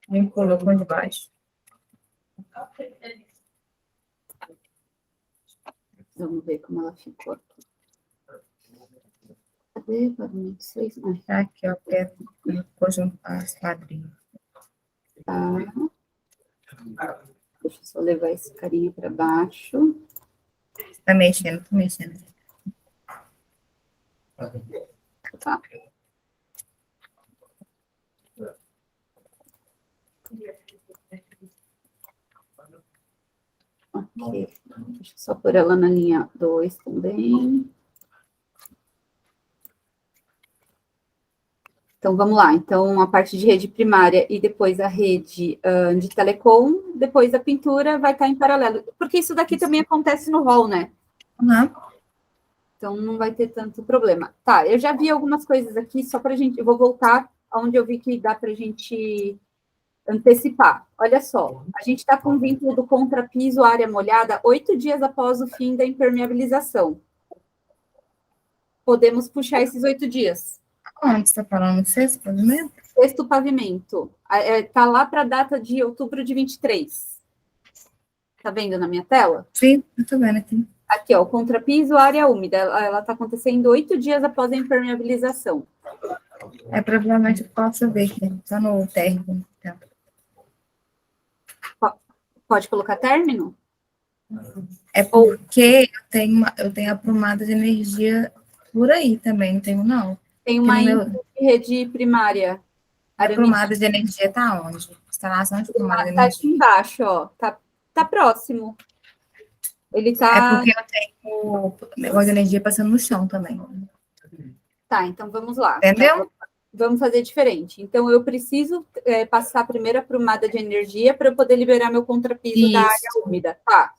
Me colocou de baixo. Vamos ver como ela ficou aqui. Cadê? Pavimento 6? Tá aqui, ó, colocou junto as quadrinhas. Tá. Deixa eu só levar esse carinha para baixo. Tá mexendo, tô mexendo. Tá. Ok. Deixa eu só pôr ela na linha 2 também. Então, vamos lá. Então, a parte de rede primária e depois a rede de telecom, depois a pintura vai estar em paralelo. Porque isso daqui também acontece no hall, né? Uhum. Então, não vai ter tanto problema. Tá, eu já vi algumas coisas aqui, só para a gente... Eu vou voltar aonde eu vi que dá para a gente antecipar. Olha só, a gente está com o vínculo do contrapiso área molhada 8 dias após o fim da impermeabilização. Podemos puxar esses 8 dias. Onde você está falando? Sexto pavimento? Sexto pavimento. Está lá para a data de outubro de 23. Está vendo na minha tela? Sim, eu tô vendo aqui. Aqui, ó, o contrapiso, área úmida. Ela está acontecendo 8 dias após a impermeabilização. Provavelmente eu posso ver aqui. Tá no térreo. Tá. Pode colocar término? É porque eu tenho aprumada de energia por aí também, não tenho, não. Tem uma rede primária. A aprumada de energia tá onde? Instalação de aprumada de Tá energia. aqui embaixo, ó. Tá próximo. Ele tá... É porque eu tenho negócio de energia passando no chão também. Tá, então vamos lá. Entendeu? Vamos fazer diferente. Então, eu preciso passar a primeira aprumada de energia para eu poder liberar meu contrapiso da área Isso. úmida. Tá.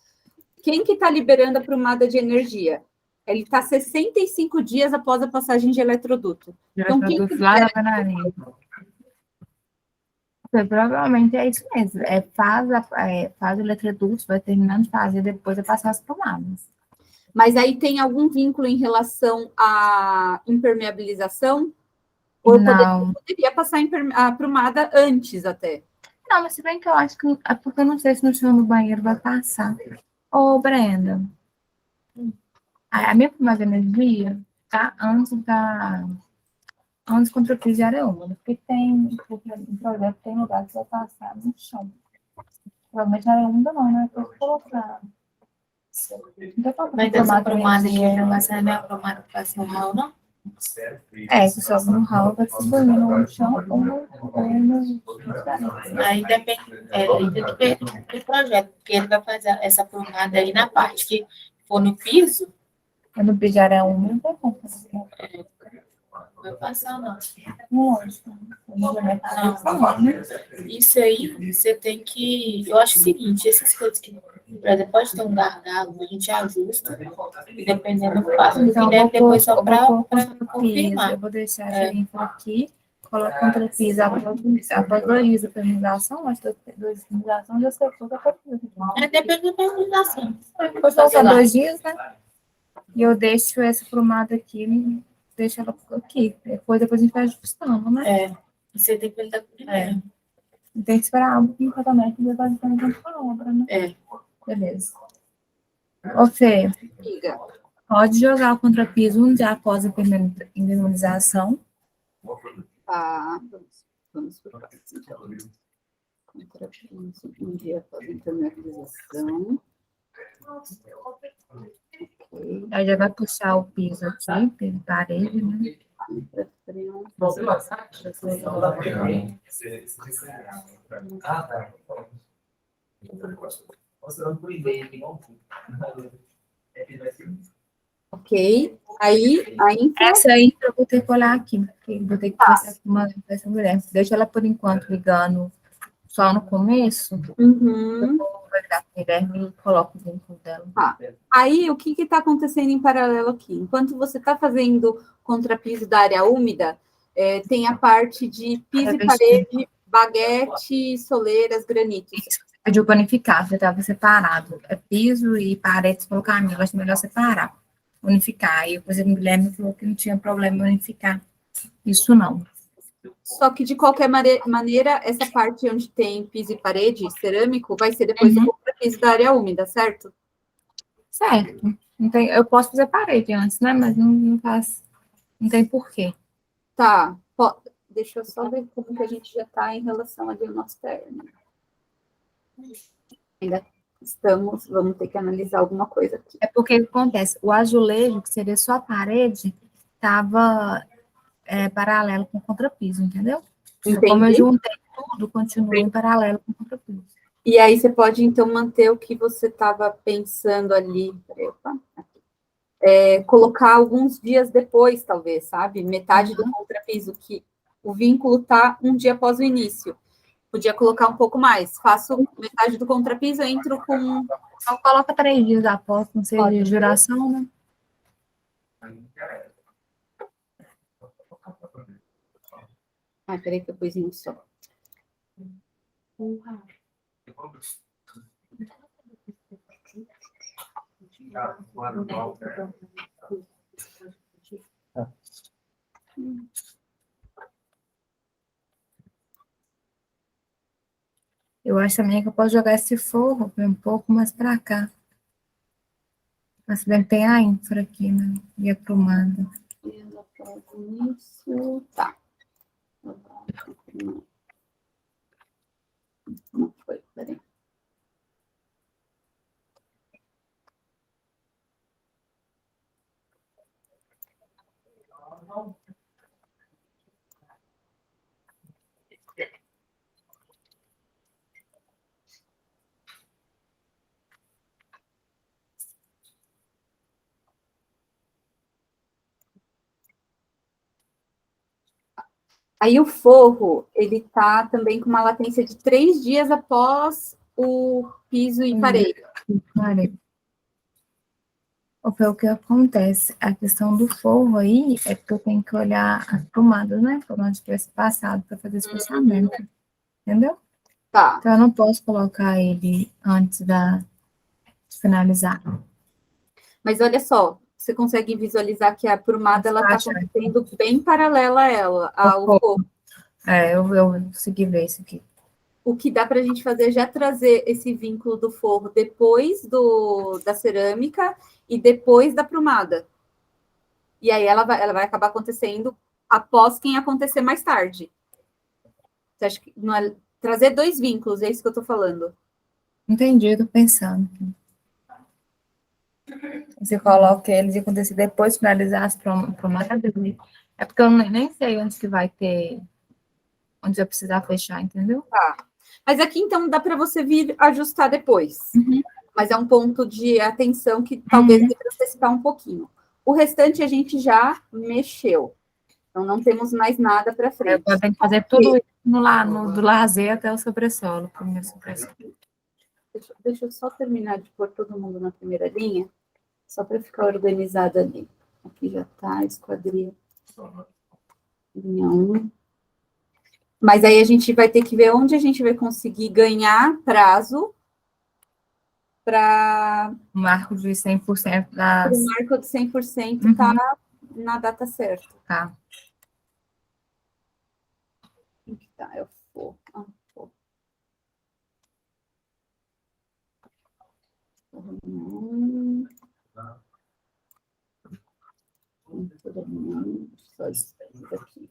Quem que está liberando a aprumada de energia? Ele está 65 dias após a passagem de eletroduto. Então, quem que Lá na libera? panaria. Provavelmente é isso mesmo. Faz o eletroduto, vai terminando de fazer, depois vai passar as tomadas. Mas aí tem algum vínculo em relação à impermeabilização? Ou eu Não. poderia passar a aprumada antes até? Não, mas se bem que eu acho que. É porque eu não sei se no chão do banheiro vai passar. Ô, Brenda, a minha primeira energia tá antes contra o piso de área úmida, porque um projeto tem lugar que vai passar no chão. Provavelmente área úmida não, né? Tem que colocar. Não tem como Mas essa tomar aprumada aqui, energia. mas não é aprumada que passa no ralo, não? Se sobe no ralo, vai distribuindo no chão ou no. Aí depende, aí tem que ver do projeto, porque ele vai fazer essa aprumada aí na parte que for no piso, Quando o piso de área úmida, não tem como fazer. não vai passar, não. Lógico. Não vai passar, né? Isso aí, você tem que. Eu acho o seguinte, essas coisas que, por exemplo, pode ter um gargalo, a gente ajusta, e dependendo do passo, no Então, final, depois só para piso. confirmar. Eu vou deixar a info aqui. Coloco contra o piso após 2 dias de permutação, mas 2 dias de permutação já sei tudo. Depende da permutação. Depois passar 2 dias, né? E eu deixo essa aprumada aqui, deixo ela aqui. Depois a gente vai ajustando, né? Você tem que lidar com primeiro. Tem que esperar um tratamento e depois a gente vai a obra, né? Beleza. Ô, Fê, Diga. pode jogar o contrapiso um dia após a indemnização. Tá, vamos por partes, então. Contrapiso, um dia após a impermeabilização. Ok. Aí já vai puxar o piso aqui, piso de parede, né? Ok. Aí, a infra. Essa aí eu vou ter que olhar aqui, porque vou ter que passar com essa mulher. Deixa ela, por enquanto, ligando só no começo. Uhum. Vai ligar com o Guilherme e coloco o vínculo dela. Tá. Aí, o que está acontecendo em paralelo aqui? Enquanto você está fazendo contrapiso da área úmida, tem a parte de piso e parede, baguete, soleiras, granitos. Pediu para unificar, já estava separado. É piso e paredes pelo caminho, acho melhor separar, unificar. Aí depois o Guilherme falou que não tinha problema unificar. Isso não. Só que, de qualquer maneira, essa parte onde tem piso e parede, cerâmico, vai ser depois do contrapiso da área úmida, certo? Certo. Não tem, eu posso fazer parede antes, né? Mas não faz. Não tem porquê. Tá. Deixa eu só ver como que a gente já está em relação ali ao nosso término. Ainda vamos ter que analisar alguma coisa aqui. É porque o que acontece? O azulejo, que seria só a parede, estava paralelo com o contrapiso, entendeu? Entendi. Como eu juntei tudo, continua em paralelo com o contrapiso. E aí você pode, então, manter o que você estava pensando ali. Colocar alguns dias depois, talvez, sabe? Metade do contrapiso, que o vínculo está um dia após o início. Podia colocar um pouco mais. Faço metade do contrapiso, entro com... Então, coloca 3 dias após, não sei, de duração, né? Ai, peraí que eu pus em um só. Eu acho também que eu posso jogar esse forro um pouco mais para cá. Mas se bem que tem a infra aqui, né? E a aprumada. Isso, tá. Não foi, peraí. Aí o forro, ele tá também com uma latência de 3 dias após o piso e parede. Parei. O que acontece, a questão do forro aí é que eu tenho que olhar as tomadas, né? Por onde tivesse passado para fazer esse espaçamento. Entendeu? Tá, Então eu não posso colocar ele antes de finalizar. mas olha só, você consegue visualizar que a prumada, ela tá acontecendo bem paralela a ela, ao forro. Eu consegui ver isso aqui. O que dá para a gente fazer é já trazer esse vínculo do forro depois da cerâmica e depois da prumada. E aí ela vai acabar acontecendo após quem acontecer mais tarde. Você acha que não é, trazer 2 vínculos, é isso que eu estou falando. Entendi, eu tô pensando. Você coloca eles e acontecer depois de finalizar as promadas. É porque eu nem sei onde que vai ter, onde eu precisar fechar, entendeu? Tá. Mas aqui, então, dá para você vir ajustar depois. Uhum. Mas é um ponto de atenção que talvez dê para antecipar um pouquinho. O restante a gente já mexeu. Então, não temos mais nada para frente. Eu tenho que fazer tudo isso do lazer até o sobressolo, primeiro sobressolo. Deixa eu só terminar de pôr todo mundo na primeira linha, só para ficar organizado ali. Aqui já está, esquadria. Linha 1. Mas aí a gente vai ter que ver onde a gente vai conseguir ganhar prazo para O marco de 100% o das... marco de 100% tá na data certa. Tá. Aqui tá, é o forro. Forro. Só isso aqui.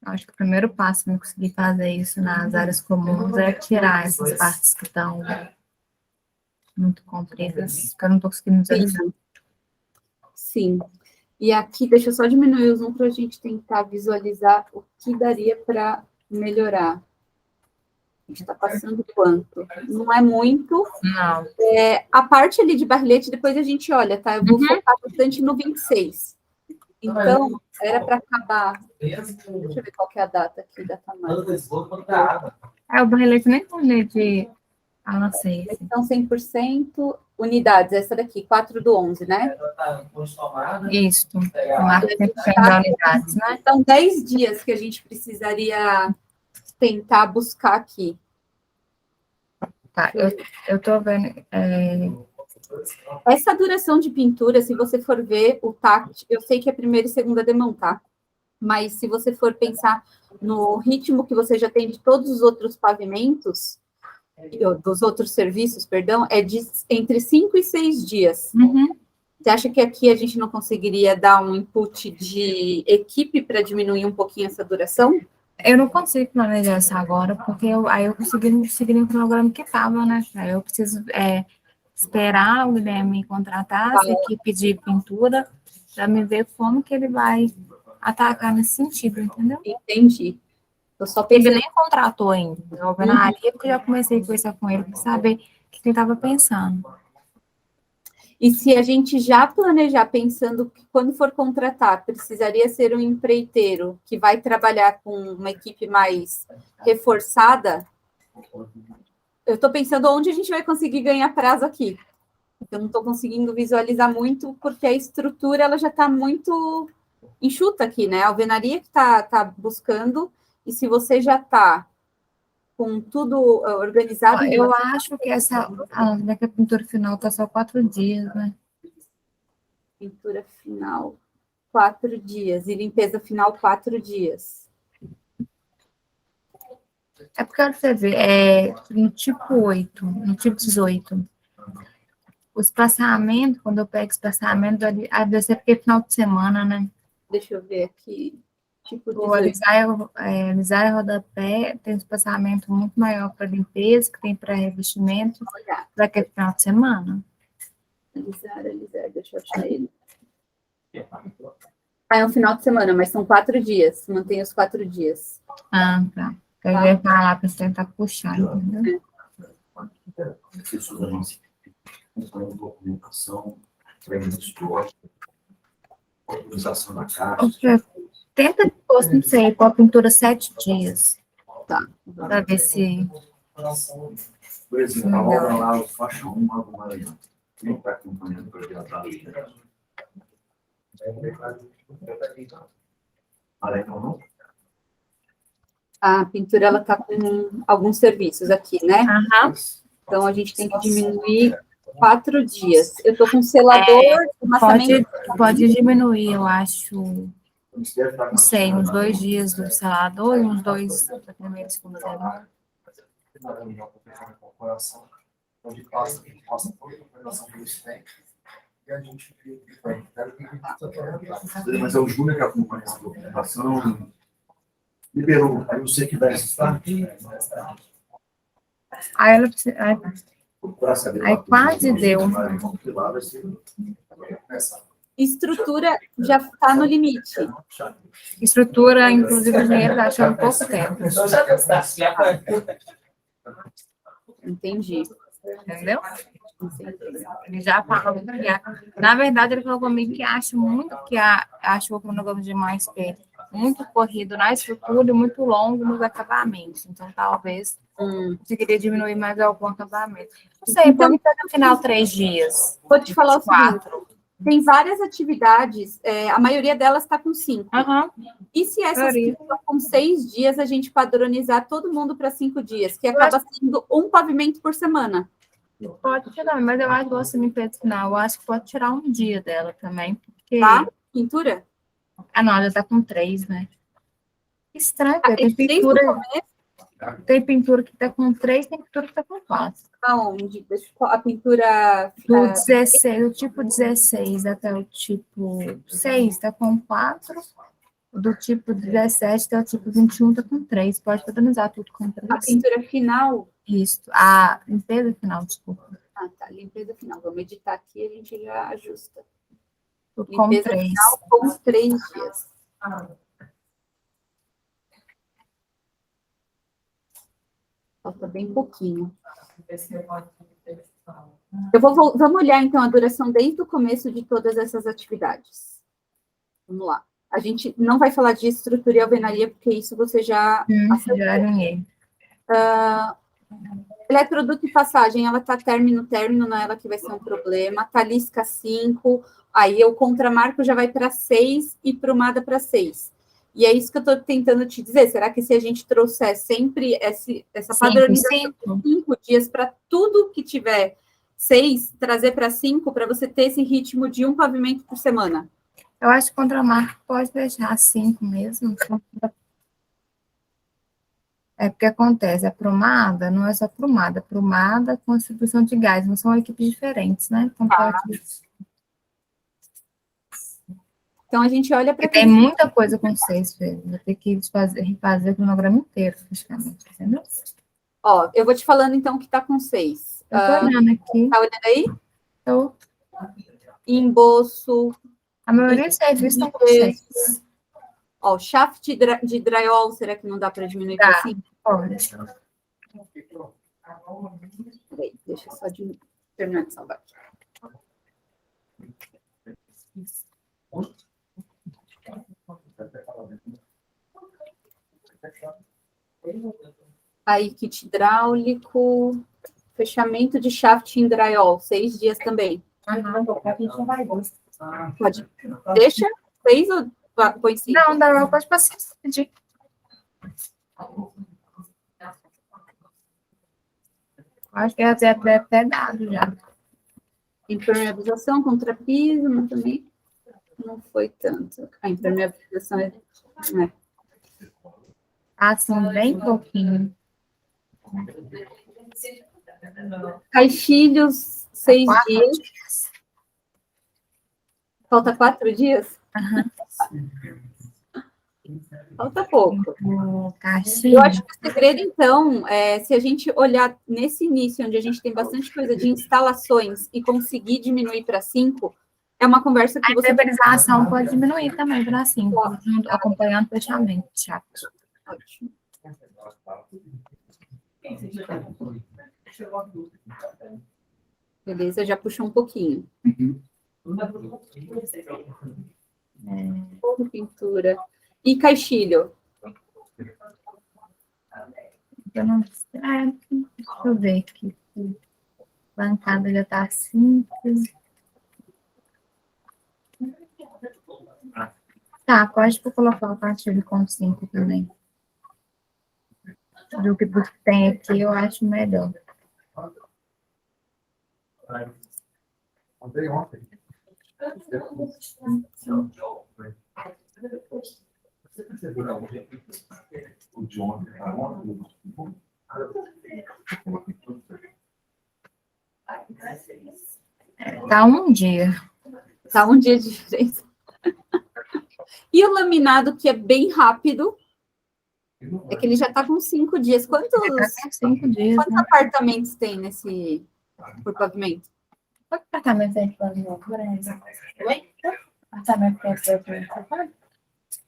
Acho que o primeiro passo para conseguir fazer isso nas áreas comuns é tirar essas partes que estão muito compridas, que eu não estou conseguindo visualizar. Sim. E aqui, deixa eu só diminuir o zoom para a gente tentar visualizar o que daria para melhorar. A gente está passando quanto? Não é muito. Não. A parte ali de barrilhete, depois a gente olha, tá? Eu vou focar bastante no 26. Então, era para acabar. Deixa eu ver qual que é a data aqui da tamanho. O barrilete nem falei de... Ah, não sei. Então, 100% unidades. Essa daqui, 4/11, né? Isso. O marco tem que ser em unidades, né? São 10 dias que a gente precisaria tentar buscar aqui. Tá, eu tô vendo... Essa duração de pintura, se você for ver o tact, eu sei que é primeira e segunda demão, tá? Mas se você for pensar no ritmo que você já tem de todos os outros pavimentos, dos outros serviços, perdão, é de entre 5 e 6 dias. Você acha que aqui a gente não conseguiria dar um input de equipe para diminuir um pouquinho essa duração? Eu não consigo planejar isso agora, porque aí eu consegui seguir no cronograma que estava, né? Aí eu preciso esperar o Guilherme me contratar, essa equipe de pintura, para me ver como que ele vai atacar nesse sentido, entendeu? Entendi. Eu só Ele pensei... nem contratou ainda, eu alvenaria, porque eu já comecei a conversar com ele para saber o que ele estava pensando. E se a gente já planejar pensando que quando for contratar, precisaria ser um empreiteiro que vai trabalhar com uma equipe mais reforçada, eu estou pensando onde a gente vai conseguir ganhar prazo aqui. Eu não estou conseguindo visualizar muito, porque a estrutura ela já está muito enxuta aqui, né? A alvenaria que está buscando, e se você já está com tudo organizado... Eu acho que a pintura final está só 4 dias, né? Pintura final, 4 dias. E limpeza final, 4 dias. É porque você vê, no tipo 8, no tipo 18, o espaçamento, quando eu pego espaçamento, deve ser porque é final de semana, né? Deixa eu ver aqui. Tipo 18. O alisar e rodapé tem um espaçamento muito maior para limpeza, que tem para revestimento, para que é final de semana. Alisar, deixa eu achar ele. É um final de semana, mas são 4 dias. Mantém os 4 dias. Ah, tá. Eu ia falar para você tentar puxar, entendeu? Documentação, treino de esporte, organização da caixa. Tenta, não sei, com a pintura 7 dias. Tá. Para ver se... Por exemplo, a obra lá, o faixa 1, lá do Maranhão. Quem está acompanhando o projeto ali? Maranhão não? A pintura, ela tá com alguns serviços aqui, né? Aham. Então, a gente tem que diminuir 4 dias. Eu tô com selador, amassamento... Pode diminuir, eu acho, não sei, uns 2 dias do selador e uns 2 da primeira e segunda semana. Onde passa toda a informação que eles têm. E a gente mas é o Júnior que acompanha essa documentação. Liberou. Aí você que dá esse Aí quase deu. Estrutura já está no limite. Estrutura, inclusive, o dinheiro está achando pouco tempo. Entendi. Entendeu? Ele já falou que na verdade, ele falou comigo que acha o cronograma de mais muito corrido na estrutura e muito longo nos acabamentos. Então, talvez conseguiria diminuir mais algum acabamento. Não sei, então, no final 3 dias. Vou te falar o seguinte. Tem várias atividades, a maioria delas está com 5. Aham. E se essas estão com 6 dias, a gente padronizar todo mundo para 5 dias, que acaba sendo um pavimento por semana? Pode tirar, mas eu acho que você me fez final. Eu acho que pode tirar um dia dela também. Porque... Tá? Pintura? Ah, não, ela tá com 3, né? Estranho, tem pintura que tá com 3, tem pintura que tá com 4. Aonde? A pintura... Do 16, o tipo 16 até o tipo 6 tá com 4. Do tipo 17 até o tipo 21 tá com 3. Pode padronizar tudo com 3. A pintura final? Isso. A limpeza final, desculpa. Ah, tá. Limpeza final. Vamos editar aqui e a gente já ajusta. Tudo com Limpeza 3. final com 3 dias. Falta bem pouquinho. Vamos olhar, então, a duração desde o começo de todas essas atividades. Vamos lá. A gente não vai falar de estrutura e alvenaria, porque isso você já... Já alinhei. Eletroduto e passagem, ela está término, não é ela que vai ser um problema. Talisca 5, aí o contramarco já vai para 6 e prumada para 6. E é isso que eu estou tentando te dizer. Será que se a gente trouxer sempre essa padronização de 5 dias para tudo que tiver 6, trazer para 5, para você ter esse ritmo de um pavimento por semana? Eu acho que contramarco pode deixar 5 mesmo. É porque acontece, a prumada não é só prumada. Prumada com distribuição de gás, não são equipes diferentes, né? Então, então a gente olha para... Tem muita coisa com 6, vou ter que refazer o cronograma inteiro, praticamente, entendeu? Ó, eu vou te falando, então, que está com 6. Eu tô olhando aqui. Tá olhando aí? Tô. Embolso... A maioria dos serviços estão com 6. Ó, shaft de drywall, será que não dá para diminuir para 5? Pode. Peraí, deixa eu só terminar de salvar aqui. Aí, kit hidráulico, fechamento de shaft em drywall, 6 dias também. Pode. Deixa? 6 ou põe 5? Não, drywall pode passar. Acho que é até dado já. Impermeabilização, contrapiso, mas também não foi tanto. A impermeabilização é... Assim, bem pouquinho. Caixilhos, 6 dias. Falta 4 dias? Falta pouco. Eu acho que o segredo, então, se a gente olhar nesse início, onde a gente tem bastante coisa de instalações e conseguir diminuir para 5, é uma conversa que a Beleza, já puxou um pouquinho. Forro, pintura. E caixilho? Eu não sei. Deixa eu ver aqui. Bancada já tá 5. Tá, pode colocar o caixilho com 5 também. Do que tem aqui, eu acho melhor. Ontem, ontem. O John Tá um dia. Tá um dia de diferença. E o laminado, que é bem rápido, é que ele já tá com 5 dias. Tá com 5 dias, Quantos né? apartamentos tem nesse por pavimento? Quanto apartamento a gente pode ver por exemplo? Oi? Apartamento que é por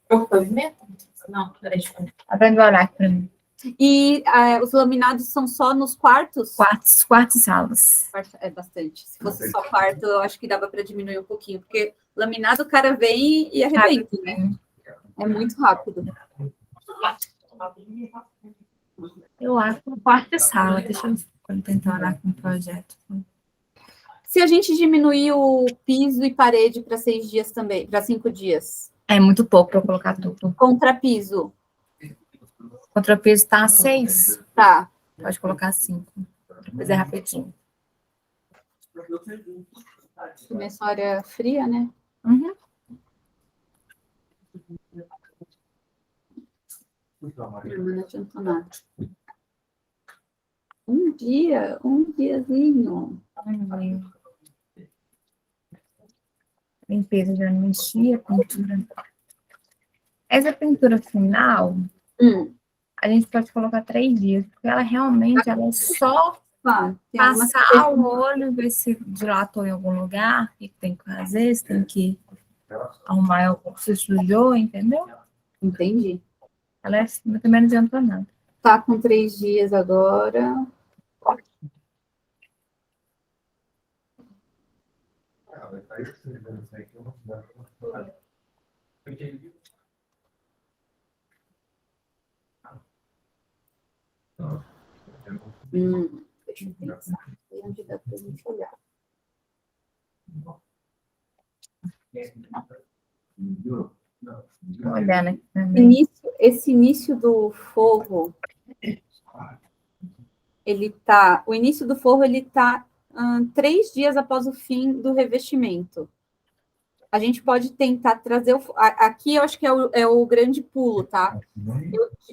Por pavimento? Não, peraí. Aprende a olhar aqui pra mim. E os laminados são só nos quartos? Quartos e salas. Quarto é bastante. Se fosse só quarto, eu acho que dava para diminuir um pouquinho, porque laminado o cara vem e arrebenta, né? É muito rápido. Eu acho que quarto e sala. Deixa eu tentar olhar com o projeto. Se a gente diminuir o piso e parede para 6 dias também, para 5 dias. É muito pouco para eu colocar tudo. Contrapiso. Contrapeso tá 6. Tá. Pode colocar 5. Depois é rapidinho. Começou a área fria, né? Uhum. Não adiantou nada. Um diazinho. Limpeza já não mexia, pintura. Essa pintura final, a gente pode colocar 3 dias, porque ela realmente ela é só Tem algumas passar o olho, ver se dilatou em algum lugar, o que tem que fazer, se tem que arrumar, se sujou, entendeu? Entendi. Ela também não adianta nada. Tá com 3 dias agora. Deixa eu pensar. Onde dá pra gente olhar? Olhando aqui também. Esse início do forro, o início do forro, ele tá 3 dias após o fim do revestimento. A gente pode tentar trazer aqui eu acho que é o grande pulo, tá?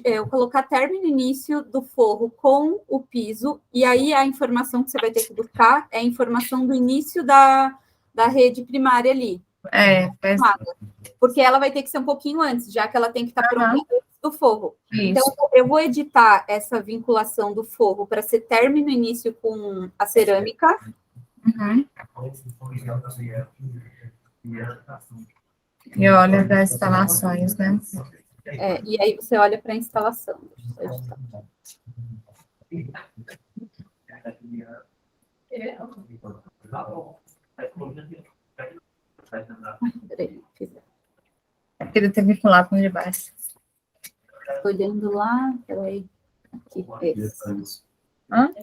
Eu colocar término e início do forro com o piso, e aí a informação que você vai ter que buscar é a informação do início da rede primária ali. Porque ela vai ter que ser um pouquinho antes, já que ela tem que estar pronta antes do forro. Isso. Então, eu vou editar essa vinculação do forro para ser término e início com a cerâmica. Uhum. E olha as instalações, né? E aí você olha para a instalação. Deixa eu editar. Peraí, É porque teve que pular para de baixo. olhando lá, peraí. Aqui, esse. Hã?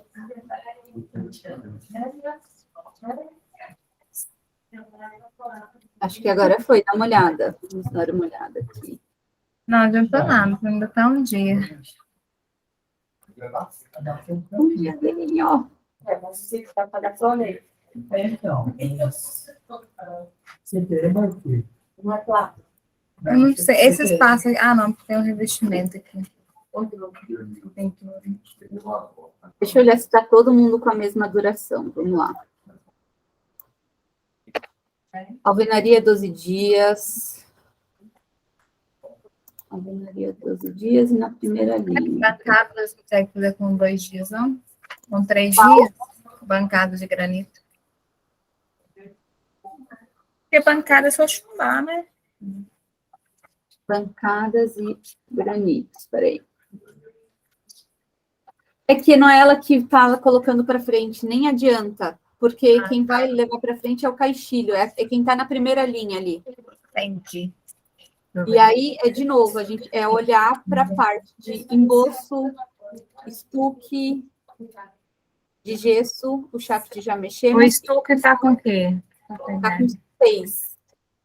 Acho que agora foi, dá uma olhada. Vamos dar uma olhada aqui. Não adiantou nada, ainda tá um dia. Um diazinho. Então, você tem mais o quê? Eu não sei, esse espaço. Não, porque tem um revestimento aqui. Deixa eu olhar se está todo mundo com a mesma duração. Vamos lá. Alvenaria 12 dias. Alvenaria 12 dias e na primeira linha. Bancada você consegue fazer com 2 dias, não? Com 3 dias? Bancada de granito. Porque bancada é só chumbar, né? Bancadas e granitos. Espera aí. É que não é ela que está colocando para frente, nem adianta, porque quem vai levar para frente é o caixilho, é quem está na primeira linha ali. Entendi. E aí, de novo, a gente olhar para a parte de emboço, estuque, de gesso, o shaft já O mexemos, estuque está com o quê? está com 6.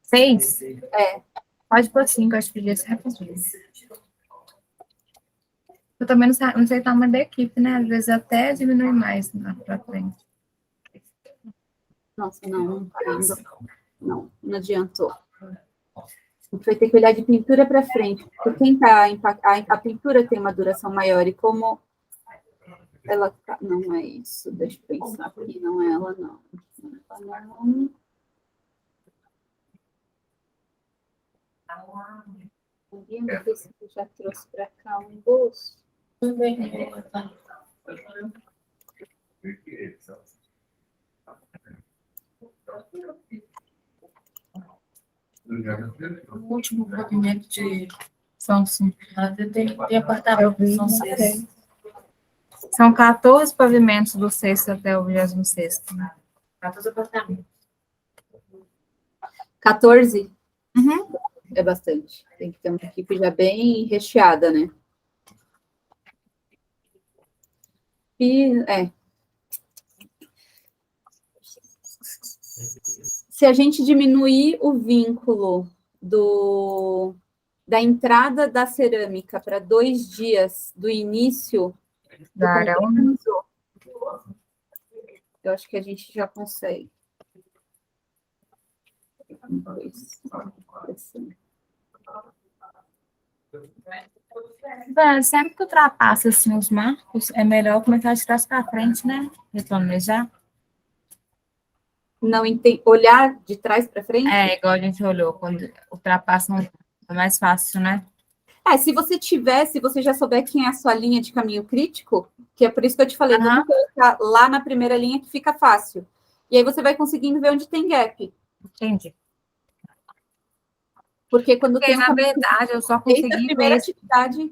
6? É. Pode pôr 5, acho que podia ser rapidinho. Eu também não sei o tamanho da equipe, né? Às vezes até diminui mais lá pra frente. Nossa, não tá indo. Não adiantou. A gente vai ter que olhar de pintura para frente, porque quem tá a pintura tem uma duração maior, e como ela tá, não é isso, deixa eu pensar aqui, não é ela, não. Não. Alguém me disse que já trouxe para cá um bolso. O último movimento de São 5. tem apartamento, são 6. São 14 pavimentos do 6º até o 26º, né? 14 apartamentos. 14 Uhum. é bastante. Tem que ter uma equipe já bem recheada, né? E, se a gente diminuir o vínculo da entrada da cerâmica para 2 dias do início do Da área compromisso, eu acho que a gente já consegue. Sempre que ultrapassa assim, os marcos, é melhor começar de trás para frente, né? Replanejar. Não olhar de trás para frente? É, igual a gente olhou, quando ultrapassa é mais fácil, né? Se você já souber quem é a sua linha de caminho crítico, que é por isso que eu te falei, vamos colocar lá na primeira linha que fica fácil. E aí você vai conseguindo ver onde tem gap. Entendi. Porque quando tem na verdade, eu só consegui ver atividade.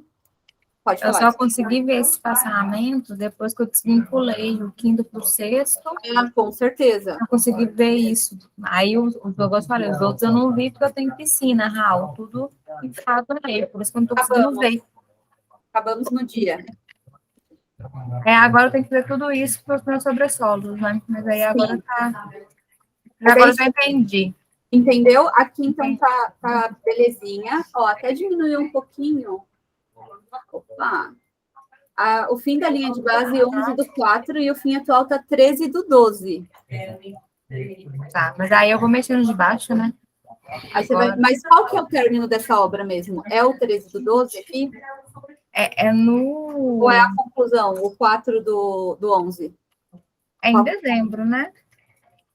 Pode falar. Eu só consegui ver esse espaçamento depois que eu desvinculei o 5º para o 6º. Com certeza. Eu consegui ver isso. Aí, os outros falei, os outros eu não vi porque eu tenho piscina, Raul, tudo fixado aí, por isso que eu não estou conseguindo ver. Acabamos no dia. Agora eu tenho que ver tudo isso para os meus sobressolos, né? Mas aí agora tá. Mas agora eu já entendi. Entendeu? Aqui então tá belezinha. Ó, até diminuiu um pouquinho. Opa! O fim da linha de base 11/4 e o fim atual tá 13/12. Tá, mas aí eu vou mexendo de baixo, né? Aí você vai, mas qual que é o término dessa obra mesmo? É o 13/12 aqui? No... Ou é a conclusão, o 4/11? É em dezembro, né?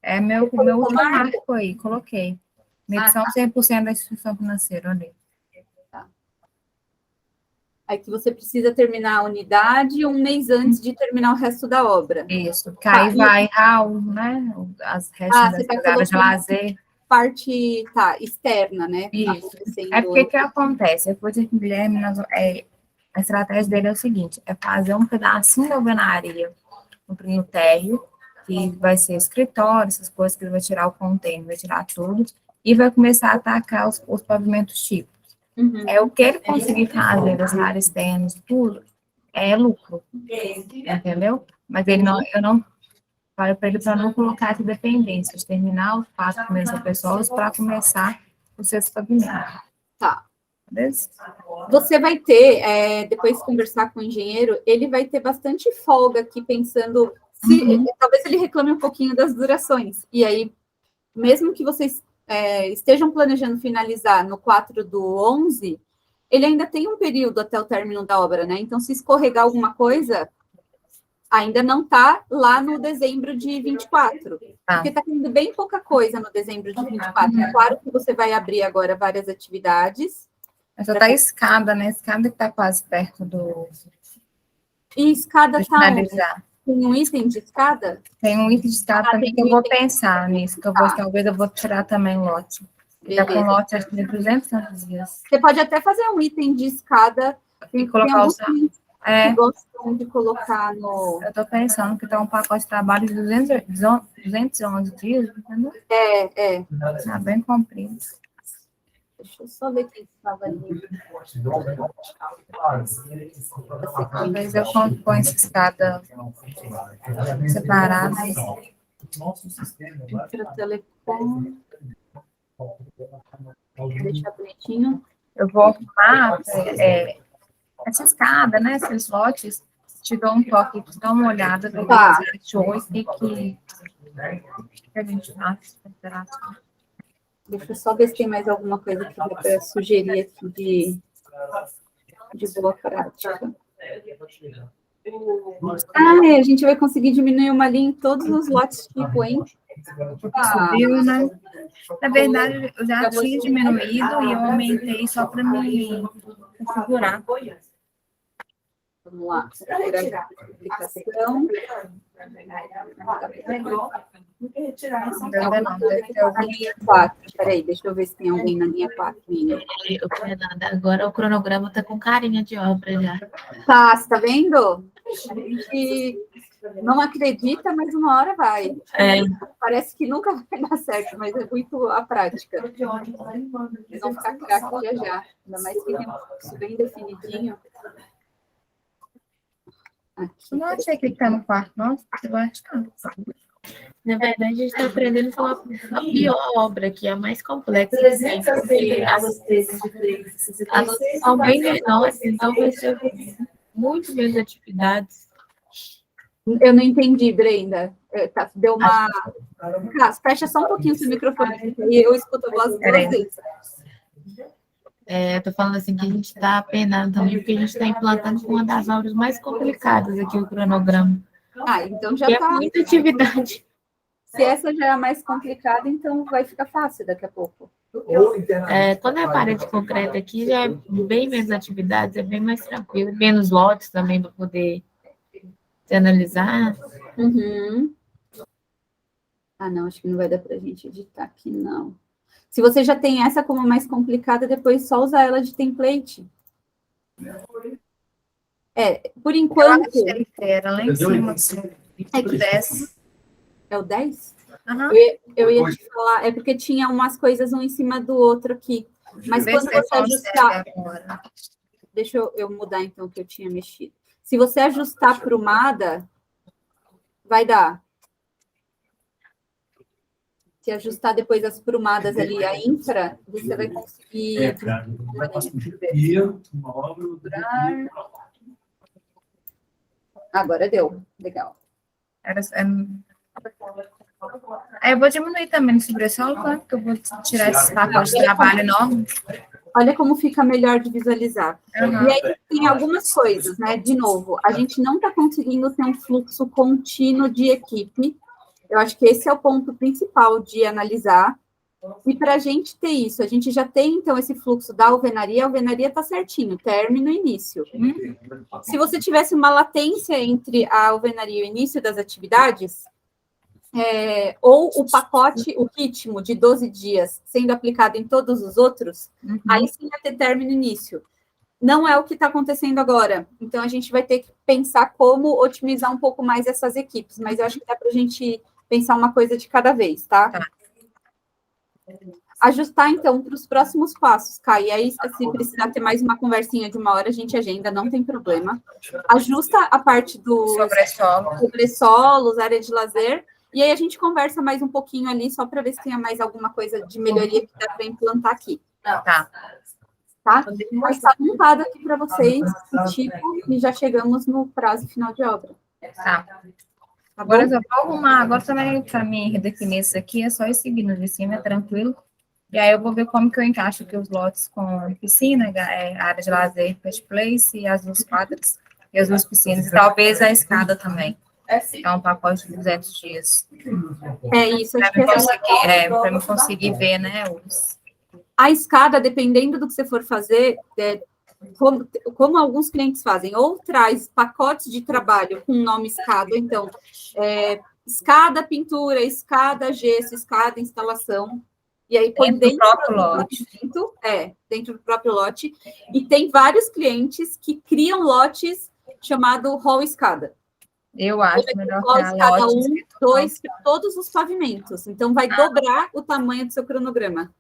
É meu último marco aí, coloquei. Medição 100% da instituição financeira, olha aí. Aí que você precisa terminar a unidade um mês antes de terminar o resto da obra. Isso, porque aí vai Raul, né? As restas das áreas de lazer. Parte, externa, né? Isso. É porque que acontece? Depois de Guilherme, a estratégia dele é o seguinte, é fazer um pedacinho da alvenaria no térreo, que vai ser escritório, essas coisas que ele vai tirar o container, vai tirar tudo, e vai começar a atacar os pavimentos típicos. Uhum. O que ele conseguir fazer das áreas externas e tudo, é lucro. Entendeu? Mas eu não falo para ele para não colocar essa dependência, de terminar os 4 primeiros pessoas para começar o sexto pavimento. Tá. Beleza? Você vai ter, depois de conversar com o engenheiro, ele vai ter bastante folga aqui pensando, talvez ele reclame um pouquinho das durações. E aí, mesmo que vocês estejam planejando finalizar no 4/11, ele ainda tem um período até o término da obra, né? Então, se escorregar alguma coisa, ainda não está lá no dezembro de 24. Porque está tendo bem pouca coisa no dezembro de 24. É claro que você vai abrir agora várias atividades. Essa tá a escada, né? Escada que tá quase perto do... E escada tá finalizar. Tem um item de escada? Tem um item de escada também que eu vou pensar nisso, que talvez eu vou tirar também lote. Fica com lote, acho que de 200 dias. Você pode até fazer um item de escada. E colocar É, que gostam de colocar no... eu tô pensando que tá um pacote de trabalho de 211 dias, entendeu? É, Tá bem comprido. deixa eu só ver quem estava ali. Talvez eu compõe escada separada. Infratelecom, deixa bonitinho. Eu vou arrumar essa escada, né? Esses lotes. Te dou um toque, te dou uma olhada, ver Tá. o que você achou e o que a gente faz. Deixa eu só ver se tem mais alguma coisa que dá para sugerir aqui de boa prática. A gente vai conseguir diminuir uma linha em todos os lotes tipo, hein? Subiu, né? Na verdade, eu já tinha diminuído e eu aumentei só para me configurar. Vamos lá. Aplicação. A linha 4. Peraí, deixa eu ver se tem alguém na linha 4 ainda. Fernanda, agora o cronograma tá com carinha de obra já. Tá, você tá vendo? A gente não acredita, mas uma hora vai. Parece que nunca vai dar certo, mas é muito a prática. Eles vão ficar craque já já. Ainda mais que tem isso bem definidinho. Aqui. Eu não achei que ele tá no quarto, não. Eu acho que não. Na verdade, a gente está aprendendo a falar a pior obra, que é a mais complexa. 300 vezes as diferentes. Elas são bem menores, então vai ser muito menos atividades. Eu não entendi, Brenda. Deu uma... fecha só um pouquinho o seu microfone e eu escuto a voz de vocês. Estou falando assim que a gente está penando também, porque a gente está implantando uma das obras mais complicadas aqui, o cronograma. Então já É tá. muita atividade. Se essa já é a mais complicada, então vai ficar fácil daqui a pouco. Quando é a parede concreta aqui, já é bem menos atividades, é bem mais tranquilo. Menos lotes também para poder se analisar. Uhum. Não, acho que não vai dar para a gente editar aqui, não. Se você já tem essa como mais complicada, depois só usar ela de template. Por enquanto... Eu achei que era lá em cima. É que 10. É o 10? Uhum. Eu ia te falar, é porque tinha umas coisas um em cima do outro aqui. Mas quando você ajustar... Deixa eu mudar, então, o que eu tinha mexido. Se você ajustar a prumada, vai dar. Se ajustar depois as prumadas ali, a infra, você vai conseguir... Agora deu. Legal. Eu vou diminuir também o sobressalto, tá? Porque eu vou tirar esse pacote de trabalho enorme. Olha como fica melhor de visualizar. Uhum. E aí tem algumas coisas, né? De novo, a gente não está conseguindo ter um fluxo contínuo de equipe. Eu acho que esse é o ponto principal de analisar. E para a gente ter isso, a gente já tem, então, esse fluxo da alvenaria. A alvenaria está certinho, término e início. Se você tivesse uma latência entre a alvenaria e o início das atividades, ou o pacote, o ritmo de 12 dias sendo aplicado em todos os outros, aí sim ia ter término e início. Não é o que está acontecendo agora. Então, a gente vai ter que pensar como otimizar um pouco mais essas equipes. Mas eu acho que dá para a gente pensar uma coisa de cada vez, tá? Ajustar, então, para os próximos passos, Kai. E aí, se precisar ter mais uma conversinha de uma hora, a gente agenda, não tem problema. Ajusta a parte do sobressolos, área de lazer, e aí a gente conversa mais um pouquinho ali, só para ver se tem mais alguma coisa de melhoria que dá para implantar aqui. Tá. Mas está montado aqui para vocês, e já chegamos no prazo final de obra. Tá. Agora eu vou arrumar, agora também para mim redefinir isso aqui, é só ir seguindo de cima, é tranquilo. E aí eu vou ver como que eu encaixo aqui os lotes com piscina, área de lazer, pet place, e as duas quadras, e as duas piscinas, e talvez a escada também. É um pacote de 200 dias. Isso, acho que para eu conseguir ver, né, A escada, dependendo do que você for fazer, como alguns clientes fazem, ou traz pacotes de trabalho com o nome escada, então, escada pintura, escada gesso, escada instalação, e aí põe dentro do próprio lote. Dentro do próprio lote, e tem vários clientes que criam lotes chamado hall escada. Eu acho melhor Hall que a escada lote 1, escrito 2, todos os pavimentos. Então, vai dobrar o tamanho do seu cronograma.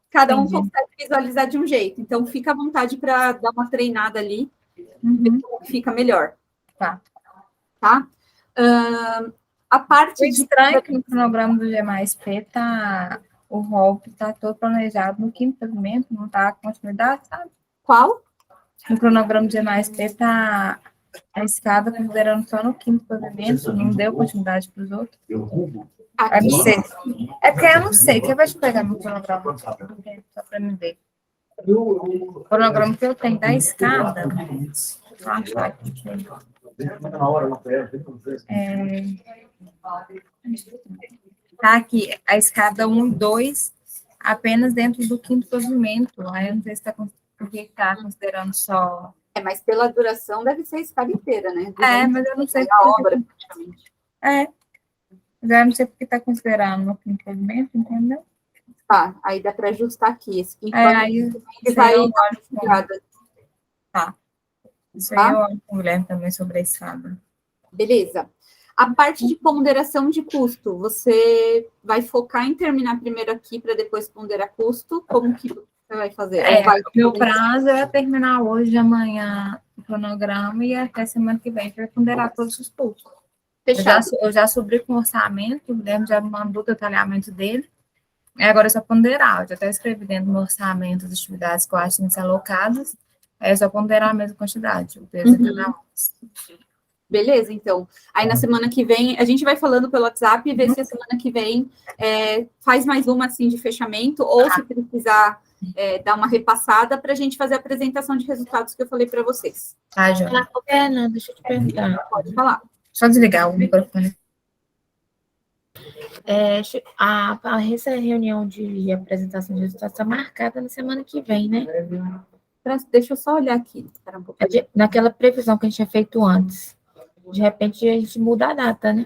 Cada um Entendi. consegue visualizar de um jeito. Então, fica à vontade para dar uma treinada ali, Uhum. fica melhor. Tá. Tá? A parte Foi de... estranho que no cronograma do G+P o rol está todo planejado no quinto pavimento, não está a continuidade, sabe? Qual? No cronograma do G+P está a escada considerando só no quinto pavimento, não deu continuidade para os outros. Aqui, Deve ser. É porque eu não sei, quem vai te pegar meu cronograma? Só para me ver. O cronograma que eu tenho da escada, acho aqui. Tá aqui, a escada 1 e 2, apenas dentro do quinto pavimento. Aí eu não sei se está considerando só. mas pela duração deve ser a escada inteira, né? Mas eu não sei A obra, praticamente. mas eu não sei porque está considerando no quinto pavimento, entendeu? Tá, aí dá para ajustar aqui. Esse quinto Aí ele isso vai aí eu dar olho uma com, olhada. isso aí eu olho com o Guilherme também sobre a escada. Beleza. A parte de ponderação de custo, você vai focar em terminar primeiro aqui para depois ponderar custo? Como que você vai fazer? Meu prazo é terminar hoje, amanhã o cronograma e até semana que vem a gente vai ponderar todos os custos. Fechado. Eu já subi com o orçamento, o Guilherme já me mandou o detalhamento dele. Agora é só ponderar. Eu já até escrevi dentro do meu orçamento as atividades que eu acho que têm que ser alocadas. É só ponderar a mesma quantidade, o peso de cada um. Beleza, então. Aí na semana que vem, a gente vai falando pelo WhatsApp e ver se a semana que vem faz mais uma assim de fechamento, ou se precisar dar uma repassada para a gente fazer a apresentação de resultados que eu falei para vocês. Tá, Joana? Fernanda, deixa eu te perguntar. Pode falar. Só desligar o microfone. Essa reunião de apresentação de resultados está marcada na semana que vem, né? Deixa eu só olhar aqui. Espera um pouco. Naquela previsão que a gente tinha feito antes. De repente, a gente muda a data, né?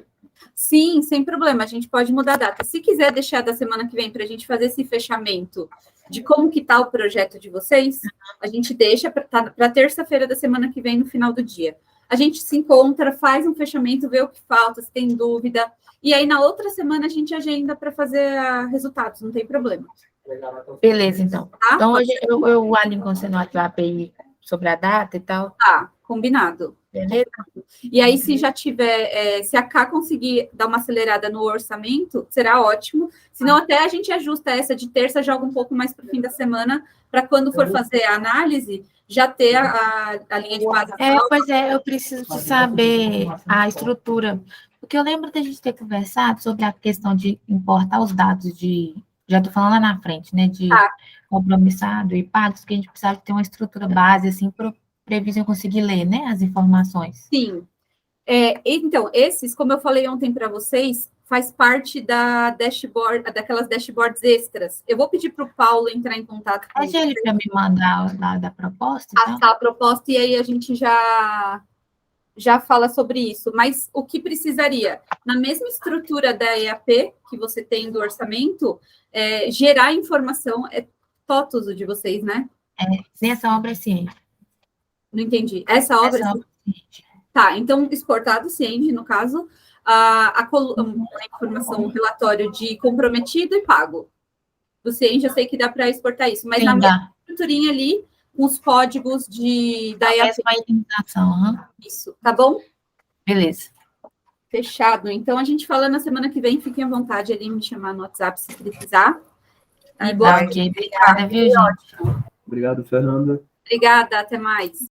Sim, sem problema, a gente pode mudar a data. Se quiser deixar da semana que vem para a gente fazer esse fechamento de como que está o projeto de vocês, a gente deixa para terça-feira da semana que vem, no final do dia. A gente se encontra, faz um fechamento, vê o que falta, se tem dúvida, e aí na outra semana a gente agenda para fazer resultados, não tem problema. Beleza, então. Tá? Então, hoje eu alinho com você no WhatsApp aí sobre a data e tal. Tá, combinado. Beleza? E aí, se já tiver, se a Cá conseguir dar uma acelerada no orçamento, será ótimo. Senão, até a gente ajusta essa de terça, joga um pouco mais para o fim da semana, para quando for fazer a análise, já ter a linha de base. Pois é, eu preciso saber a estrutura. Porque eu lembro da gente ter conversado sobre a questão de importar os dados já estou falando lá na frente, né, de compromissado e pagos, que a gente precisava ter uma estrutura base, assim, para previsão conseguir ler, né, as informações. Sim. Então, esses, como eu falei ontem para vocês, faz parte da dashboard, daquelas dashboards extras. Eu vou pedir para o Paulo entrar em contato com Pede ele para me mandar lá da proposta. a proposta, e aí a gente já fala sobre isso. Mas o que precisaria? Na mesma estrutura da EAP que você tem do orçamento, gerar informação, TOTUS o de vocês, né? Nessa obra, sim. Não entendi. Essa obra... Tá, então, exportado, CIEND, no caso, a informação, o relatório de comprometido e pago. Do CIEND, eu sei que dá para exportar isso, mas na mesma estruturinha ali, com os códigos da EAP. Isso, tá bom? Beleza. Fechado. Então, a gente fala na semana que vem, fiquem à vontade ali, me chamar no WhatsApp se precisar. E boa noite. Obrigada, viu, gente? Obrigado, Fernanda. Obrigada, até mais.